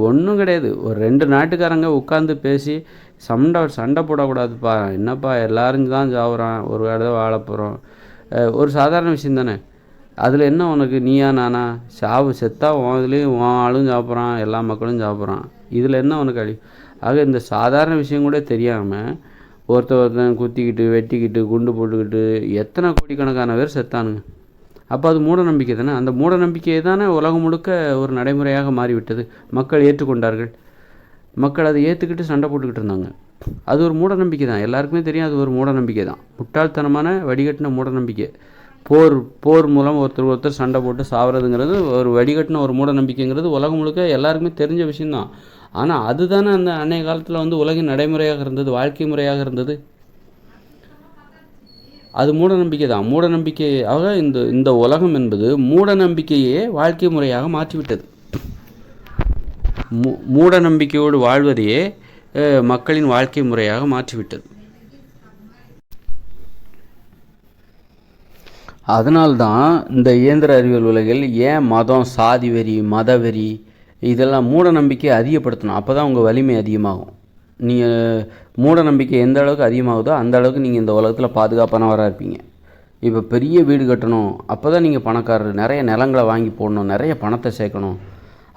ஒன்றும் கிடையாது. ஒரு 2 நாட்டுக்காரங்க உட்காந்து பேசி சண்டை போடக்கூடாதுப்பா, என்னப்பா எல்லாரும் தான் சாப்பிட்றான், ஒரு வேலை வாழ போகிறோம், ஒரு சாதாரண விஷயம் தானே. அதில் என்ன உனக்கு, நீயா நானா, செத்தா இதுலேயும் ஆளும் சாப்பிட்றான், எல்லா மக்களும் சாப்பிட்றான், இதில் என்ன உனக்கு ஆக இந்த சாதாரண விஷயம் கூட தெரியாமல் ஒருத்தன் குத்திக்கிட்டு வெட்டிக்கிட்டு குண்டு போட்டுக்கிட்டு எத்தனை கோடிக்கணக்கான பேர் செத்தானுங்க. அப்போ அது மூட நம்பிக்கை தானே. அந்த மூட நம்பிக்கையை தானே உலகம் முழுக்க ஒரு நடைமுறையாக மாறிவிட்டது. மக்கள் ஏற்றுக்கொண்டார்கள். மக்கள் அதை ஏற்றுக்கிட்டு சண்டை போட்டுக்கிட்டு இருந்தாங்க. அது ஒரு மூட நம்பிக்கை தான். எல்லாருக்குமே தெரியும் அது ஒரு மூட நம்பிக்கை தான். முட்டாள்தனமான வடிகட்டின மூட நம்பிக்கை. போர் மூலம் ஒருத்தர் சண்டை போட்டு சாவறதுங்கிறது ஒரு வடிகட்டின ஒரு மூட நம்பிக்கைங்கிறது உலகம் முழுக்க எல்லாருக்குமே தெரிஞ்ச விஷயம்தான். ஆனால் அதுதானே அந்த அன்றைய காலத்தில் வந்து உலகின் நடைமுறையாக இருந்தது, வாழ்க்கை முறையாக இருந்தது. அது மூட நம்பிக்கை தான். மூட நம்பிக்கையாக இந்த உலகம் என்பது மூட நம்பிக்கையே வாழ்க்கை முறையாக மாற்றிவிட்டது. மூட நம்பிக்கையோடு வாழ்வதையே மக்களின் வாழ்க்கை முறையாக மாற்றிவிட்டது. அதனால்தான் இந்த இயந்திர அறிவியல் உலகில் ஏன் மதம், சாதி வெறி, மத வெறி இதெல்லாம் மூட நம்பிக்கையை அதிகப்படுத்தணும். அப்போ தான் உங்கள் வலிமை அதிகமாகும். நீங்கள் மூட நம்பிக்கை எந்த அளவுக்கு அதிகமாகுதோ அந்த அளவுக்கு நீங்கள் இந்த உலகத்தில் பாதுகாப்பானவராக இருப்பீங்க. இப்போ பெரிய வீடு கட்டணும், அப்போ தான் நீங்கள் பணக்காரர், நிறைய நிலங்களை வாங்கி போடணும், நிறைய பணத்தை சேர்க்கணும்,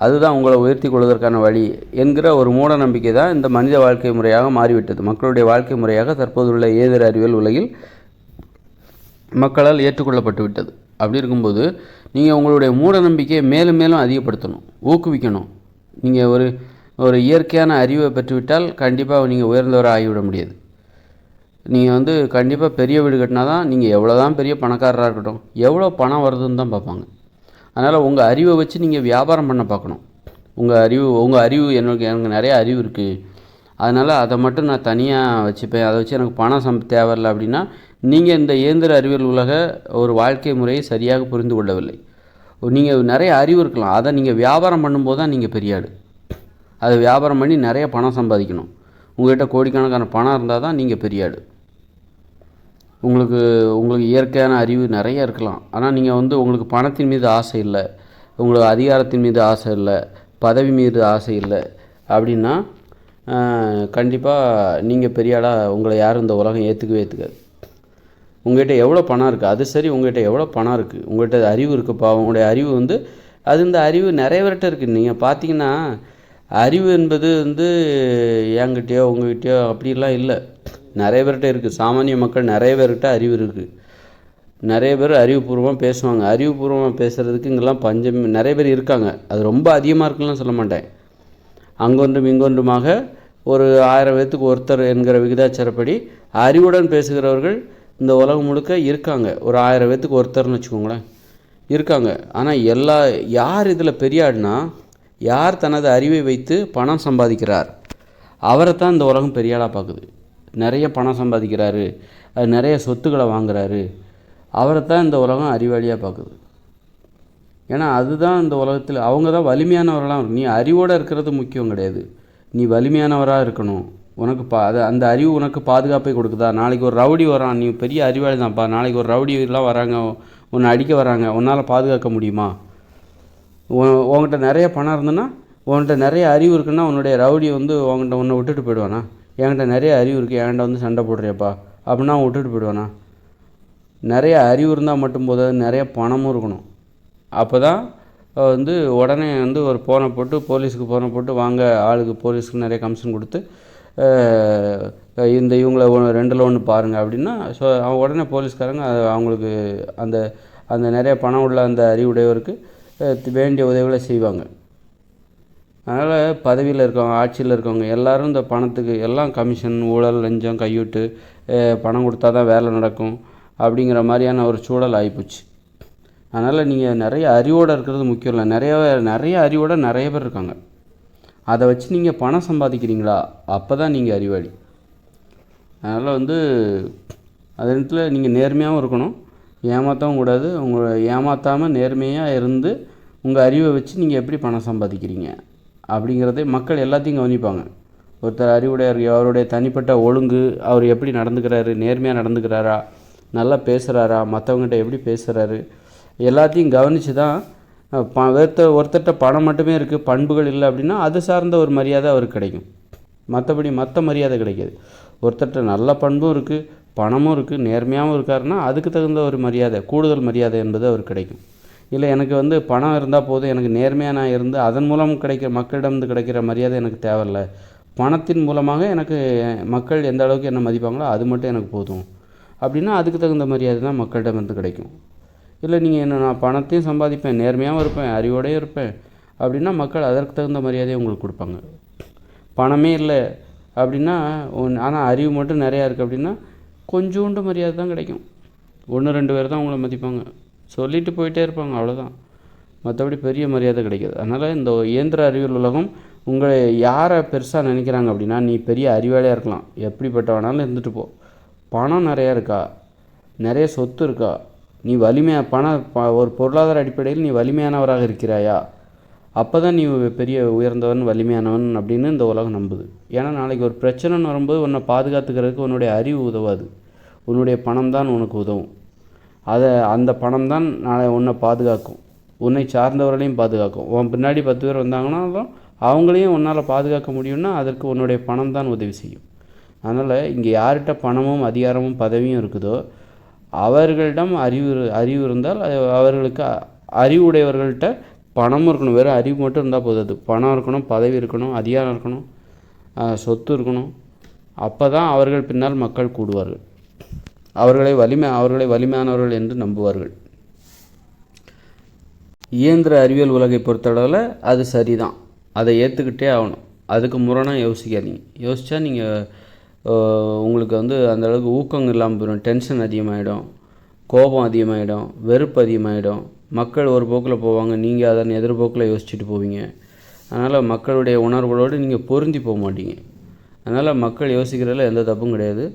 அதுதான் உங்களை உயர்த்தி கொள்வதற்கான வழி என்கிற ஒரு மூட நம்பிக்கை தான் இந்த மனித வாழ்க்கை முறையாக மாறிவிட்டது. மக்களுடைய வாழ்க்கை முறையாக தற்போதுள்ள இயந்திர அறிவியல் உலகில் மக்களால் ஏற்றுக்கொள்ளப்பட்டு விட்டது. அப்படி இருக்கும்போது நீங்கள் உங்களுடைய மூட நம்பிக்கையை மேலும் மேலும் அதிகப்படுத்தணும், ஊக்குவிக்கணும். நீங்கள் ஒரு இயற்கையான அறிவை பெற்றுவிட்டால் கண்டிப்பாக நீங்கள் உயர்ந்தவராக ஆகிவிட முடியாது. நீங்கள் வந்து கண்டிப்பாக பெரிய வீடு கட்டினா தான் நீங்கள் எவ்வளோ தான் பெரிய பணக்காரராக இருக்கட்டும், எவ்வளோ பணம் வருதுன்னு தான் பார்ப்பாங்க. அதனால் உங்கள் அறிவை வச்சு நீங்கள் வியாபாரம் பண்ண பார்க்கணும். உங்கள் அறிவு எனக்கு நிறைய அறிவு இருக்குது, அதனால் அதை மட்டும் நான் தனியாக வச்சுப்பேன், அதை வச்சு எனக்கு பணம் தேவையில்லை அப்படின்னா நீங்கள் இந்த இயந்திர அறிவியல் உலக ஒரு வாழ்க்கை முறையை சரியாக புரிந்து கொள்ளவில்லை. நீங்கள் நிறைய அறிவு இருக்கலாம், அதை நீங்கள் வியாபாரம் பண்ணும்போது தான் நீங்கள் பெரிய ஆள். அதை வியாபாரம் பண்ணி நிறைய பணம் சம்பாதிக்கணும். உங்கள்கிட்ட கோடிக்கணக்கான பணம் இருந்தால் தான் நீங்கள் பெரிய ஆள். உங்களுக்கு இயற்கையான அறிவு நிறைய இருக்கலாம், ஆனால் நீங்கள் வந்து உங்களுக்கு பணத்தின் மீது ஆசை இல்லை, உங்களுக்கு அதிகாரத்தின் மீது ஆசை இல்லை, பதவி மீது ஆசை இல்லை அப்படின்னா கண்டிப்பாக நீங்கள் பெரிய ஆளாக உங்களை யாரும் இந்த உலகம் ஏற்றுக்காது. உங்கள்கிட்ட எவ்வளோ பணம் இருக்குது, அது சரி, உங்கள்கிட்ட எவ்வளோ பணம் இருக்குது, உங்கள்கிட்ட அறிவு இருக்குப்பா, உங்களுடைய அறிவு வந்து இந்த அறிவு நிறைய பேர்கிட்ட இருக்குது. நீங்கள் பார்த்தீங்கன்னா அறிவு என்பது வந்து என்கிட்டயோ உங்கள்கிட்டயோ அப்படிலாம் இல்லை, நிறைய பேர்கிட்ட இருக்குது. சாமானிய மக்கள் நிறைய பேர்கிட்ட அறிவு இருக்குது. நிறைய பேர் அறிவுபூர்வமாக பேசுவாங்க. அறிவுபூர்வமாக பேசுகிறதுக்கு இங்கெல்லாம் பஞ்சம் நிறைய பேர் இருக்காங்க. அது ரொம்ப அதிகமாக இருக்குன்னு சொல்ல மாட்டேன். அங்கொன்றும் இங்கொன்றுமாக ஒரு 1000 பேர்த்துக்கு ஒருத்தர் என்கிற விகிதாச்சாரப்படி அறிவுடன் பேசுகிறவர்கள் இந்த உலகம் முழுக்க இருக்காங்க. ஒரு 1000 பேர்த்துக்கு ஒருத்தர்னு வச்சுக்கோங்களேன், இருக்காங்க. ஆனால் யார் இதில் பெரிய ஆடுனா, யார் தனது அறிவை வைத்து பணம் சம்பாதிக்கிறார் அவரை தான் இந்த உலகம் பெரிய ஆளாக பார்க்குது. நிறைய பணம் சம்பாதிக்கிறாரு, நிறைய சொத்துக்களை வாங்குறாரு, அவரை தான் இந்த உலகம் அறிவாளியாக பார்க்குது. ஏன்னா அதுதான் இந்த உலகத்தில் அவங்க தான் வலிமையானவர்களாக இருக்கும். நீ அறிவோடு இருக்கிறது முக்கியம் கிடையாது, நீ வலிமையானவராக இருக்கணும். உனக்கு அந்த அறிவு உனக்கு பாதுகாப்பை கொடுக்குதா? நாளைக்கு ஒரு ரவுடி வரான், நீ பெரிய அறிவாளி தான்ப்பா, நாளைக்கு ஒரு ரவுடிலாம் வராங்க, உன்னை அடிக்க வராங்க, உன்னால் பாதுகாக்க முடியுமா? உங்கள்கிட்ட நிறைய பணம் இருந்ததுன்னா, உன்கிட்ட நிறைய அறிவு இருக்குன்னா உன்னுடைய ரவுடி வந்து உன்னை விட்டுட்டு போயிடுவானா? என்கிட்ட நிறைய அறிவு இருக்குது, என்கிட்ட வந்து சண்டை போடுறியப்பா அப்படின்னா அவன் விட்டுட்டு போயிடுவானா? நிறைய அறிவு இருந்தால் மட்டும் போதாது, நிறைய பணமும் இருக்கணும். அப்போ தான் வந்து உடனே வந்து ஒரு ஃபோனை போட்டு போலீஸுக்கு ஃபோனை போட்டு வாங்க ஆளுக்கு போலீஸுக்கு நிறைய கமிஷன் கொடுத்து இவங்கள 2ல் 1 பாருங்கள் அப்படின்னா அவன் உடனே போலீஸ்காரங்க அவங்களுக்கு அந்த நிறைய பணம் உள்ள அந்த அறிவுடையவருக்கு வேண்டிய உதவிகளை செய்வாங்க. அதனால் பதவியில் இருக்கவங்க, ஆட்சியில் இருக்கவங்க எல்லோரும் இந்த பணத்துக்கு எல்லாம் கமிஷன், ஊழல், லஞ்சம், கையூட்டு, பணம் கொடுத்தா தான் வேலை நடக்கும் அப்படிங்கிற மாதிரியான ஒரு சூழல் ஆகிப்போச்சு. அதனால் நீங்கள் நிறைய அறிவோடு இருக்கிறது முக்கியம் இல்லை. நிறைய அறிவோடு நிறைய பேர் இருக்காங்க. அதை வச்சு நீங்கள் பணம் சம்பாதிக்கிறீங்களா, அப்போ தான் நீங்கள் அறிவாளி. அதனால் வந்து அது நேரத்தில் நீங்கள் நேர்மையாகவும் இருக்கணும், ஏமாற்றவும் கூடாது. உங்களை ஏமாற்றாமல் நேர்மையாக இருந்து உங்கள் அறிவை வச்சு நீங்கள் எப்படி பணம் சம்பாதிக்கிறீங்க அப்படிங்கிறதை மக்கள் எல்லாத்தையும் கவனிப்பாங்க. ஒருத்தர் அறிவுடையார், அவருடைய தனிப்பட்ட ஒழுங்கு, அவர் எப்படி நடந்துக்கிறாரு, நேர்மையாக நடந்துக்கிறாரா, நல்லா பேசுகிறாரா, மற்றவங்ககிட்ட எப்படி பேசுகிறாரு, எல்லாத்தையும் கவனித்து தான் ஒருத்தர்கிட்ட பணம் மட்டுமே இருக்குது, பண்புகள் இல்லை அப்படின்னா அது சார்ந்த ஒரு மரியாதை அவருக்கு கிடைக்கும். மற்றபடி மற்ற மரியாதை கிடைக்காது. ஒருத்தர்கிட்ட நல்ல பண்பும் இருக்குது, பணமும் இருக்குது, நேர்மையாகவும் இருக்காருன்னா அதுக்கு தகுந்த ஒரு மரியாதை, கூடுதல் மரியாதை என்பது அவருக்கு கிடைக்கும். இல்லை எனக்கு வந்து பணம் இருந்தால் போதும், எனக்கு நேர்மையாக நான் இருந்து அதன் மூலம் மக்களிடமிருந்து கிடைக்கிற மரியாதை எனக்கு தேவையில்லை, பணத்தின் மூலமாக எனக்கு மக்கள் எந்த அளவுக்கு என்ன மதிப்பாங்களோ அது மட்டும் எனக்கு போதும் அப்படின்னா அதுக்கு தகுந்த மரியாதை தான் மக்களிடமிருந்து கிடைக்கும். இல்லை நீங்கள் நான் பணத்தையும் சம்பாதிப்பேன், நேர்மையாகவும் இருப்பேன், அறிவோடையும் இருப்பேன் அப்படின்னா மக்கள் அதற்கு தகுந்த மரியாதையை உங்களுக்கு கொடுப்பாங்க. பணமே இல்லை அப்படின்னா ஆனால் அறிவு மட்டும் நிறையா இருக்குது அப்படின்னா கொஞ்சோண்டு மரியாதை தான் கிடைக்கும். 1 2 பேர் தான் உங்களை மதிப்பாங்க. சொல்லிட்டு போயிட்டே இருப்பாங்க, அவ்வளோதான். மற்றபடி பெரிய மரியாதை கிடைக்காது. அதனால் இந்த இயந்திர அறிவியல் உலகம் உங்களை யாரை பெருசாக நினைக்கிறாங்க அப்படின்னா, நீ பெரிய அறிவாளியாக இருக்கலாம், எப்படிப்பட்ட வேணாலும் இருந்துட்டு போ, பணம் நிறையா இருக்கா, நிறைய சொத்து இருக்கா, நீ ஒரு பொருளாதார அடிப்படையில் நீ வலிமையானவராக இருக்கிறாயா, அப்போ தான் நீ பெரிய உயர்ந்தவன் வலிமையானவன் அப்படின்னு இந்த உலகம் நம்புது. ஏன்னா நாளைக்கு ஒரு பிரச்சனைன்னு வரும்போது உன்னை பாதுகாத்துக்கிறதுக்கு உன்னுடைய அறிவு உதவாது, உன்னுடைய பணம் தான் உனக்கு உதவும். அந்த பணம் தான் நாளை உன்னை பாதுகாக்கும், உன்னை சார்ந்தவர்களையும் பாதுகாக்கும். உன் பின்னாடி 10 பேர் வந்தாங்கன்னா அவங்களையும் உன்னால் பாதுகாக்க முடியும்னா அதற்கு உன்னுடைய பணம் தான் உதவி செய்யும். அதனால் இங்கே யார்கிட்ட பணமும் அதிகாரமும் பதவியும் இருக்குதோ அவர்களிடம் அறிவு இருந்தால் அவர்களுக்கு அறிவுடையவர்கள்ட்ட பணமும் இருக்கணும். வெறும் அறிவு மட்டும் இருந்தால் போதாது, பணம் இருக்கணும், பதவி இருக்கணும், அதிகாரம் இருக்கணும், சொத்து இருக்கணும். அப்போ தான் அவர்கள் பின்னால் மக்கள் கூடுவார்கள், அவர்களை வலிமையானவர்கள் என்று நம்புவார்கள். இயந்திர அறிவியல் உலகை பொறுத்தளவில் அது சரிதான், அதை ஏற்றுக்கிட்டே ஆகணும். அதுக்கு முரணாக யோசிக்காதீங்க. யோசித்தா நீங்கள் உங்களுக்கு அந்தளவுக்கு ஊக்கம் இல்லாமல் போயிடும், டென்ஷன் அதிகமாகிடும், கோபம் அதிகமாகிடும், வெறுப்பு அதிகமாகிடும். மக்கள் ஒரு போக்கில் போவாங்க, நீங்கள் அதன் எதிர்போக்கில் யோசிச்சுட்டு போவீங்க. அதனால் மக்களுடைய உணர்வுகளோடு நீங்கள் பொருந்தி போக மாட்டீங்க. அதனால் மக்கள் யோசிக்கிறதுல எந்த தப்பும் கிடையாது.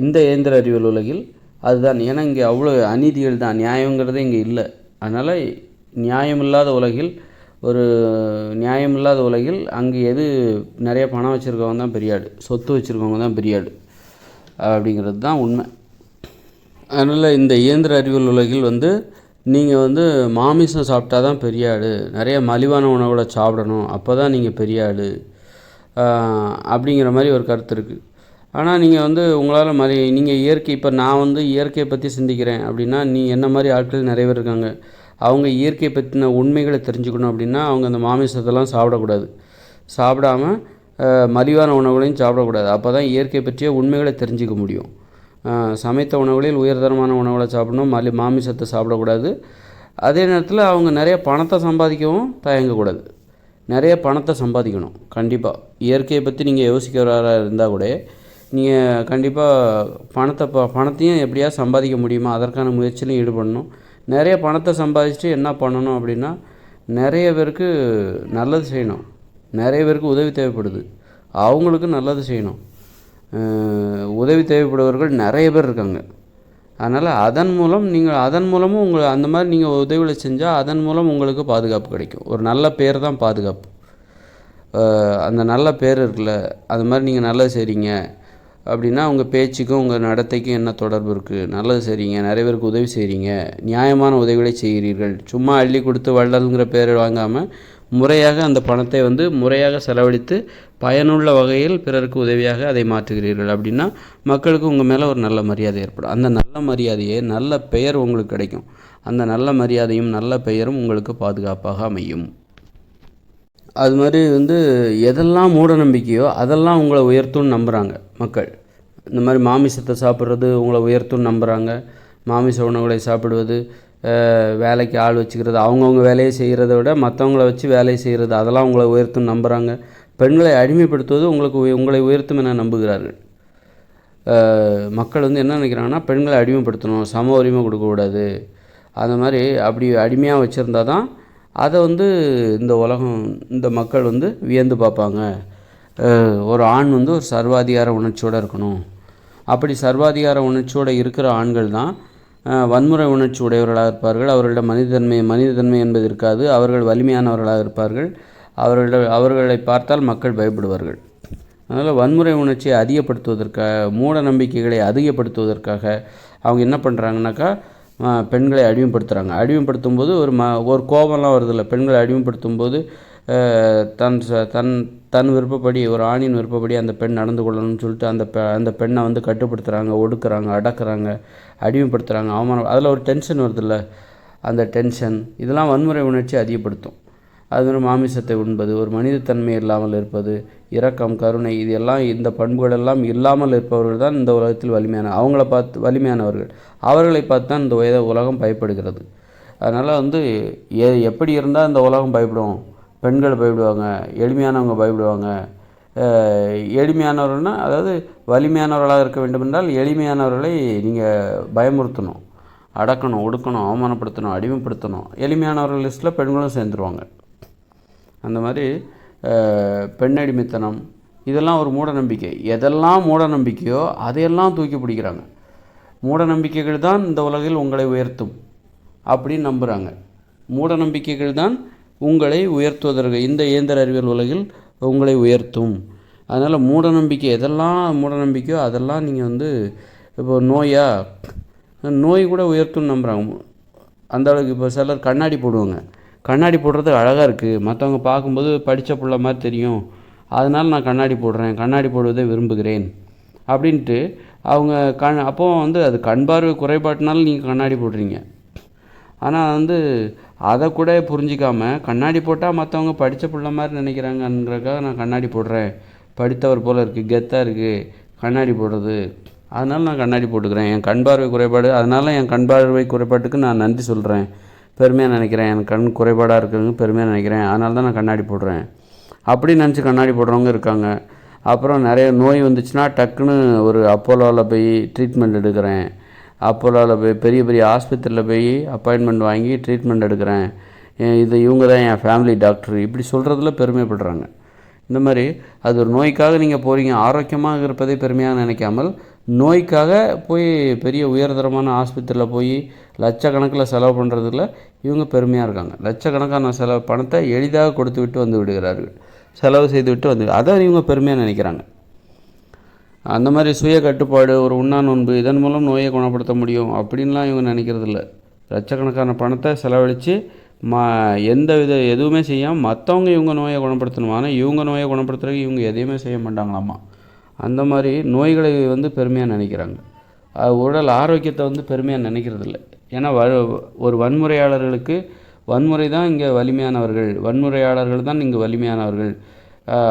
இந்த இயந்திர அறிவியல் உலகில் அதுதான். ஏன்னா இங்கே அவ்வளோ அநீதிகள் தான், நியாயங்கிறதே இங்கே இல்லை. அதனால் நியாயமில்லாத உலகில் அங்கே எது நிறைய பணம் வச்சுருக்கவங்க தான் பெரியாடு, சொத்து வச்சுருக்கவங்க தான் பெரியாடு அப்படிங்கிறது தான் உண்மை. அதனால் இந்த இயந்திர அறிவியல் உலகில் நீங்கள் மாமிசம் சாப்பிட்டா தான் பெரியாடு, நிறைய மலிவான உணவுகளை சாப்பிடணும், அப்போ தான் நீங்கள் பெரியாடு அப்படிங்கிற மாதிரி ஒரு கருத்து இருக்குது. ஆனால் நீங்கள் உங்களால் நீங்கள் இயற்கை, இப்போ நான் இயற்கையை பற்றி சிந்திக்கிறேன் அப்படின்னா, நீ என்ன மாதிரி ஆட்கள் நிறைய பேர் இருக்காங்க. அவங்க இயற்கையை பற்றின உண்மைகளை தெரிஞ்சுக்கணும் அப்படின்னா அவங்க அந்த மாமிசத்தெல்லாம் சாப்பிடக்கூடாது, சாப்பிடாமல் மலிவான உணவுகளையும் சாப்பிடக்கூடாது. அப்போ தான் இயற்கை பற்றிய உண்மைகளை தெரிஞ்சிக்க முடியும். சமைத்த உணவுகளில் உயர்தரமான உணவுகளை சாப்பிடணும், மாமிசத்தை சாப்பிடக்கூடாது. அதே நேரத்தில் அவங்க நிறைய பணத்தை சம்பாதிக்கவும் தயங்கக்கூடாது, நிறைய பணத்தை சம்பாதிக்கணும். கண்டிப்பாக இயற்கையை பற்றி நீங்கள் யோசிக்கிறவராக இருந்தால் கூட நீங்கள் கண்டிப்பாக பணத்தையும் எப்படியா சம்பாதிக்க முடியுமா அதற்கான முயற்சியிலும் ஈடுபடணும். நிறைய பணத்தை சம்பாதிச்சுட்டு என்ன பண்ணணும் அப்படின்னா, நிறைய பேருக்கு நல்லது செய்யணும், நிறைய பேருக்கு உதவி தேவைப்படுது, அவங்களுக்கு நல்லது செய்யணும். உதவி தேவைப்படுபவர்கள் நிறைய பேர் இருக்காங்க. அதனால் அதன் மூலமும் அந்த மாதிரி நீங்கள் உதவிகளை செஞ்சால் அதன் மூலம் உங்களுக்கு பாதுகாப்பு கிடைக்கும். ஒரு நல்ல பேர் தான் பாதுகாப்பு. அந்த நல்ல பேர் இருக்குல்ல, அது மாதிரி நீங்கள் நல்லது செய்கிறீங்க அப்படின்னா உங்கள் பேச்சுக்கும் உங்கள் நடத்தைக்கும் என்ன தொடர்பு இருக்குது, நல்லது செய்கிறீங்க, நிறைய பேருக்கு உதவி செய்கிறீங்க, நியாயமான உதவிகளை செய்கிறீர்கள், சும்மா அள்ளி கொடுத்து வள்ளல்ங்கிற பேர் வாங்காமல் முறையாக அந்த பணத்தை முறையாக செலவழித்து பயனுள்ள வகையில் பிறருக்கு உதவியாக அதை மாற்றுகிறீர்கள் அப்படின்னா மக்களுக்கு உங்கள் மேலே ஒரு நல்ல மரியாதை ஏற்படும். அந்த நல்ல மரியாதையே நல்ல பெயர் உங்களுக்கு கிடைக்கும். அந்த நல்ல மரியாதையும் நல்ல பெயரும் உங்களுக்கு பாதுகாப்பாக அமையும். அது மாதிரி எதெல்லாம் மூட நம்பிக்கையோ அதெல்லாம் உங்களை உயர்த்தும்னு நம்புகிறாங்க மக்கள். இந்த மாதிரி மாமிசத்தை சாப்பிட்றது உங்களை உயர்த்தும்னு நம்புகிறாங்க. மாமிச உணவுகளை சாப்பிடுவது, வேலைக்கு ஆள் வச்சுக்கிறது, அவங்கவுங்க வேலையை செய்கிறத விட மற்றவங்கள வச்சு வேலையை செய்கிறது, அதெல்லாம் உங்களை உயர்த்தும்னு நம்புகிறாங்க. பெண்களை அடிமைப்படுத்துவது உங்களை உயர்த்தும் என நம்புகிறார்கள். மக்கள் என்ன நினைக்கிறாங்கன்னா, பெண்களை அடிமைப்படுத்தணும், சம உரிமை கொடுக்கக்கூடாது, அந்த மாதிரி அப்படி அடிமையாக வச்சுருந்தா தான் அதை இந்த மக்கள் வியந்து பார்ப்பாங்க. ஒரு ஆண் ஒரு சர்வாதிகார உணர்ச்சியோடு இருக்கணும். அப்படி சர்வாதிகார உணர்ச்சியோடு இருக்கிற ஆண்கள் தான் வன்முறை உணர்ச்சி உடையவர்களாக இருப்பார்கள். அவர்களிடம் மனிதத்தன்மை என்பது இருக்காது. அவர்கள் வலிமையானவர்களாக இருப்பார்கள். அவர்களை பார்த்தால் மக்கள் பயப்படுவார்கள். அதனால் வன்முறை உணர்ச்சியை அதிகப்படுத்துவதற்காக, மூட நம்பிக்கைகளை அதிகப்படுத்துவதற்காக அவங்க என்ன பண்ணுறாங்கனாக்கா, பெண்களை அடிமைப்படுத்துகிறாங்க. அடிமைப்படுத்தும் போது ஒரு கோபம்லாம் வருதில்ல, பெண்களை அடிமைப்படுத்தும் போது தன் விருப்பப்படி, ஒரு ஆணின் விருப்பப்படி அந்த பெண் நடந்து கொள்ளணும்னு சொல்லிட்டு அந்த பெண்ணை கட்டுப்படுத்துகிறாங்க, ஒடுக்குறாங்க, அடக்குறாங்க, அடிமைப்படுத்துகிறாங்க, அவமானம். அதில் ஒரு டென்ஷன் வருதில்ல, அந்த டென்ஷன் இதெல்லாம் வன்முறை உணர்ச்சி அதிகப்படுத்தும். அதுமாதிரி மாமிசத்தை உண்பது, ஒரு மனிதத்தன்மை இல்லாமல் இருப்பது, இரக்கம், கருணை, இந்த பண்புகளெல்லாம் இல்லாமல் இருப்பவர்கள் தான் இந்த உலகத்தில் வலிமையானவர்கள். அவர்களை பார்த்து தான் இந்த உலகம் பயப்படுகிறது. அதனால் எப்படி இருந்தால் இந்த உலகம் பயப்படும்? பெண்கள் பயப்படுவாங்க, எளிமையானவங்க பயப்படுவாங்க, எளிமையானவர்கள்னால் அதாவது வலிமையானவர்களாக இருக்க வேண்டுமென்றால் எளிமையானவர்களை நீங்கள் பயமுறுத்தணும், அடக்கணும், ஒடுக்கணும், அவமானப்படுத்தணும், அடிமைப்படுத்தணும். எளிமையானவர்கள் லிஸ்ட்டில் பெண்களும் சேர்ந்துருவாங்க. அந்த மாதிரி பெண் அடிமைத்தனம் இதெல்லாம் ஒரு மூட நம்பிக்கை. எதெல்லாம் மூட நம்பிக்கையோ அதையெல்லாம் தூக்கி பிடிக்கிறாங்க. மூட நம்பிக்கைகள் தான் இந்த உலகில் உங்களை உயர்த்தும் அப்படின்னு நம்புகிறாங்க. மூட நம்பிக்கைகள் தான் உங்களை உயர்த்துவதற்கு இந்த இயந்திர அறிவியல் உலகில் உங்களை உயர்த்தும். அதனால் மூட நம்பிக்கை எதெல்லாம் மூட நம்பிக்கையோ அதெல்லாம் நீங்கள் வந்து இப்போ நோய் கூட உயர்த்தும்னு நம்புகிறாங்க. அந்த அளவுக்கு இப்போ சிலர் கண்ணாடி போடுவாங்க. கண்ணாடி போடுறது அழகாக இருக்குது, மற்றவங்க பார்க்கும்போது படித்த பிள்ளை மாதிரி தெரியும், அதனால் நான் கண்ணாடி போடுறேன், கண்ணாடி போடுவதை விரும்புகிறேன் அப்படின்ட்டு அவங்க அப்போது வந்து அது கண் பார்வை குறைபாட்டினாலும் நீங்கள் கண்ணாடி போடுறீங்க. ஆனால் வந்து அதை கூட புரிஞ்சிக்காமல் கண்ணாடி போட்டால் மற்றவங்க படித்த பிள்ளை மாதிரி நினைக்கிறாங்கன்றக்காக நான் கண்ணாடி போடுறேன், படித்தவர் போல் இருக்குது, கெத்தாக இருக்குது கண்ணாடி போடுறது, அதனால் நான் கண்ணாடி போட்டுக்கிறேன், என் கண் பார்வை குறைபாடு, அதனால் என் கண் பார்வை குறைபாட்டுக்கு நான் நன்றி சொல்கிறேன், பெருமையாக நினைக்கிறேன், என் கண் குறைபாடாக இருக்கிறது பெருமையாக நினைக்கிறேன், அதனால தான் நான் கண்ணாடி போடுறேன் அப்படின்னு நினச்சி கண்ணாடி போடுறவங்க இருக்காங்க. அப்புறம் நிறைய நோய் வந்துச்சுன்னா டக்குன்னு ஒரு அப்போலோவில் போய் ட்ரீட்மெண்ட் எடுக்கிறேன், அப்போலோவில் போய் பெரிய பெரிய ஆஸ்பத்திரியில் போய் அப்பாயின்மெண்ட் வாங்கி ட்ரீட்மெண்ட் எடுக்கிறேன், இவங்க தான் என் ஃபேமிலி டாக்டர், இப்படி சொல்கிறதுல பெருமைப்படுறாங்க. இந்த மாதிரி அது ஒரு நோய்க்காக நீங்கள் போகிறீங்க, ஆரோக்கியமாக இருப்பதை பெருமையாக நினைக்காமல் நோய்க்காக போய் பெரிய உயர்தரமான ஆஸ்பத்திரியில் போய் லட்சக்கணக்கில் செலவு பண்ணுறதுல இவங்க பெருமையாக இருக்காங்க. லட்சக்கணக்கான பணத்தை எளிதாக கொடுத்து விட்டு வந்து விடுகிறார்கள், செலவு செய்து விட்டு வந்து, அதை இவங்க பெருமையாக நினைக்கிறாங்க. அந்த மாதிரி சுய கட்டுப்பாடு, ஒரு உண்ணா நோன்பு, இதன் மூலம் நோயை குணப்படுத்த முடியும் அப்படின்லாம் இவங்க நினைக்கிறதில்ல. லட்சக்கணக்கான பணத்தை செலவழித்து எதுவுமே செய்யாமல் மற்றவங்க இவங்க நோயை குணப்படுத்தணும், ஆனால் இவங்க நோயை குணப்படுத்துறதுக்கு இவங்க எதையுமே செய்ய மாட்டாங்களாம்மா. அந்த மாதிரி நோய்களை வந்து பெருமையாக நினைக்கிறாங்க. உடல் ஆரோக்கியத்தை வந்து பெருமையாக நினைக்கிறதில்ல. ஏன்னா ஒரு வன்முறையாளர்களுக்கு வன்முறை தான் இங்கே வலிமையானவர்கள், வன்முறையாளர்கள் தான் இங்கே வலிமையானவர்கள்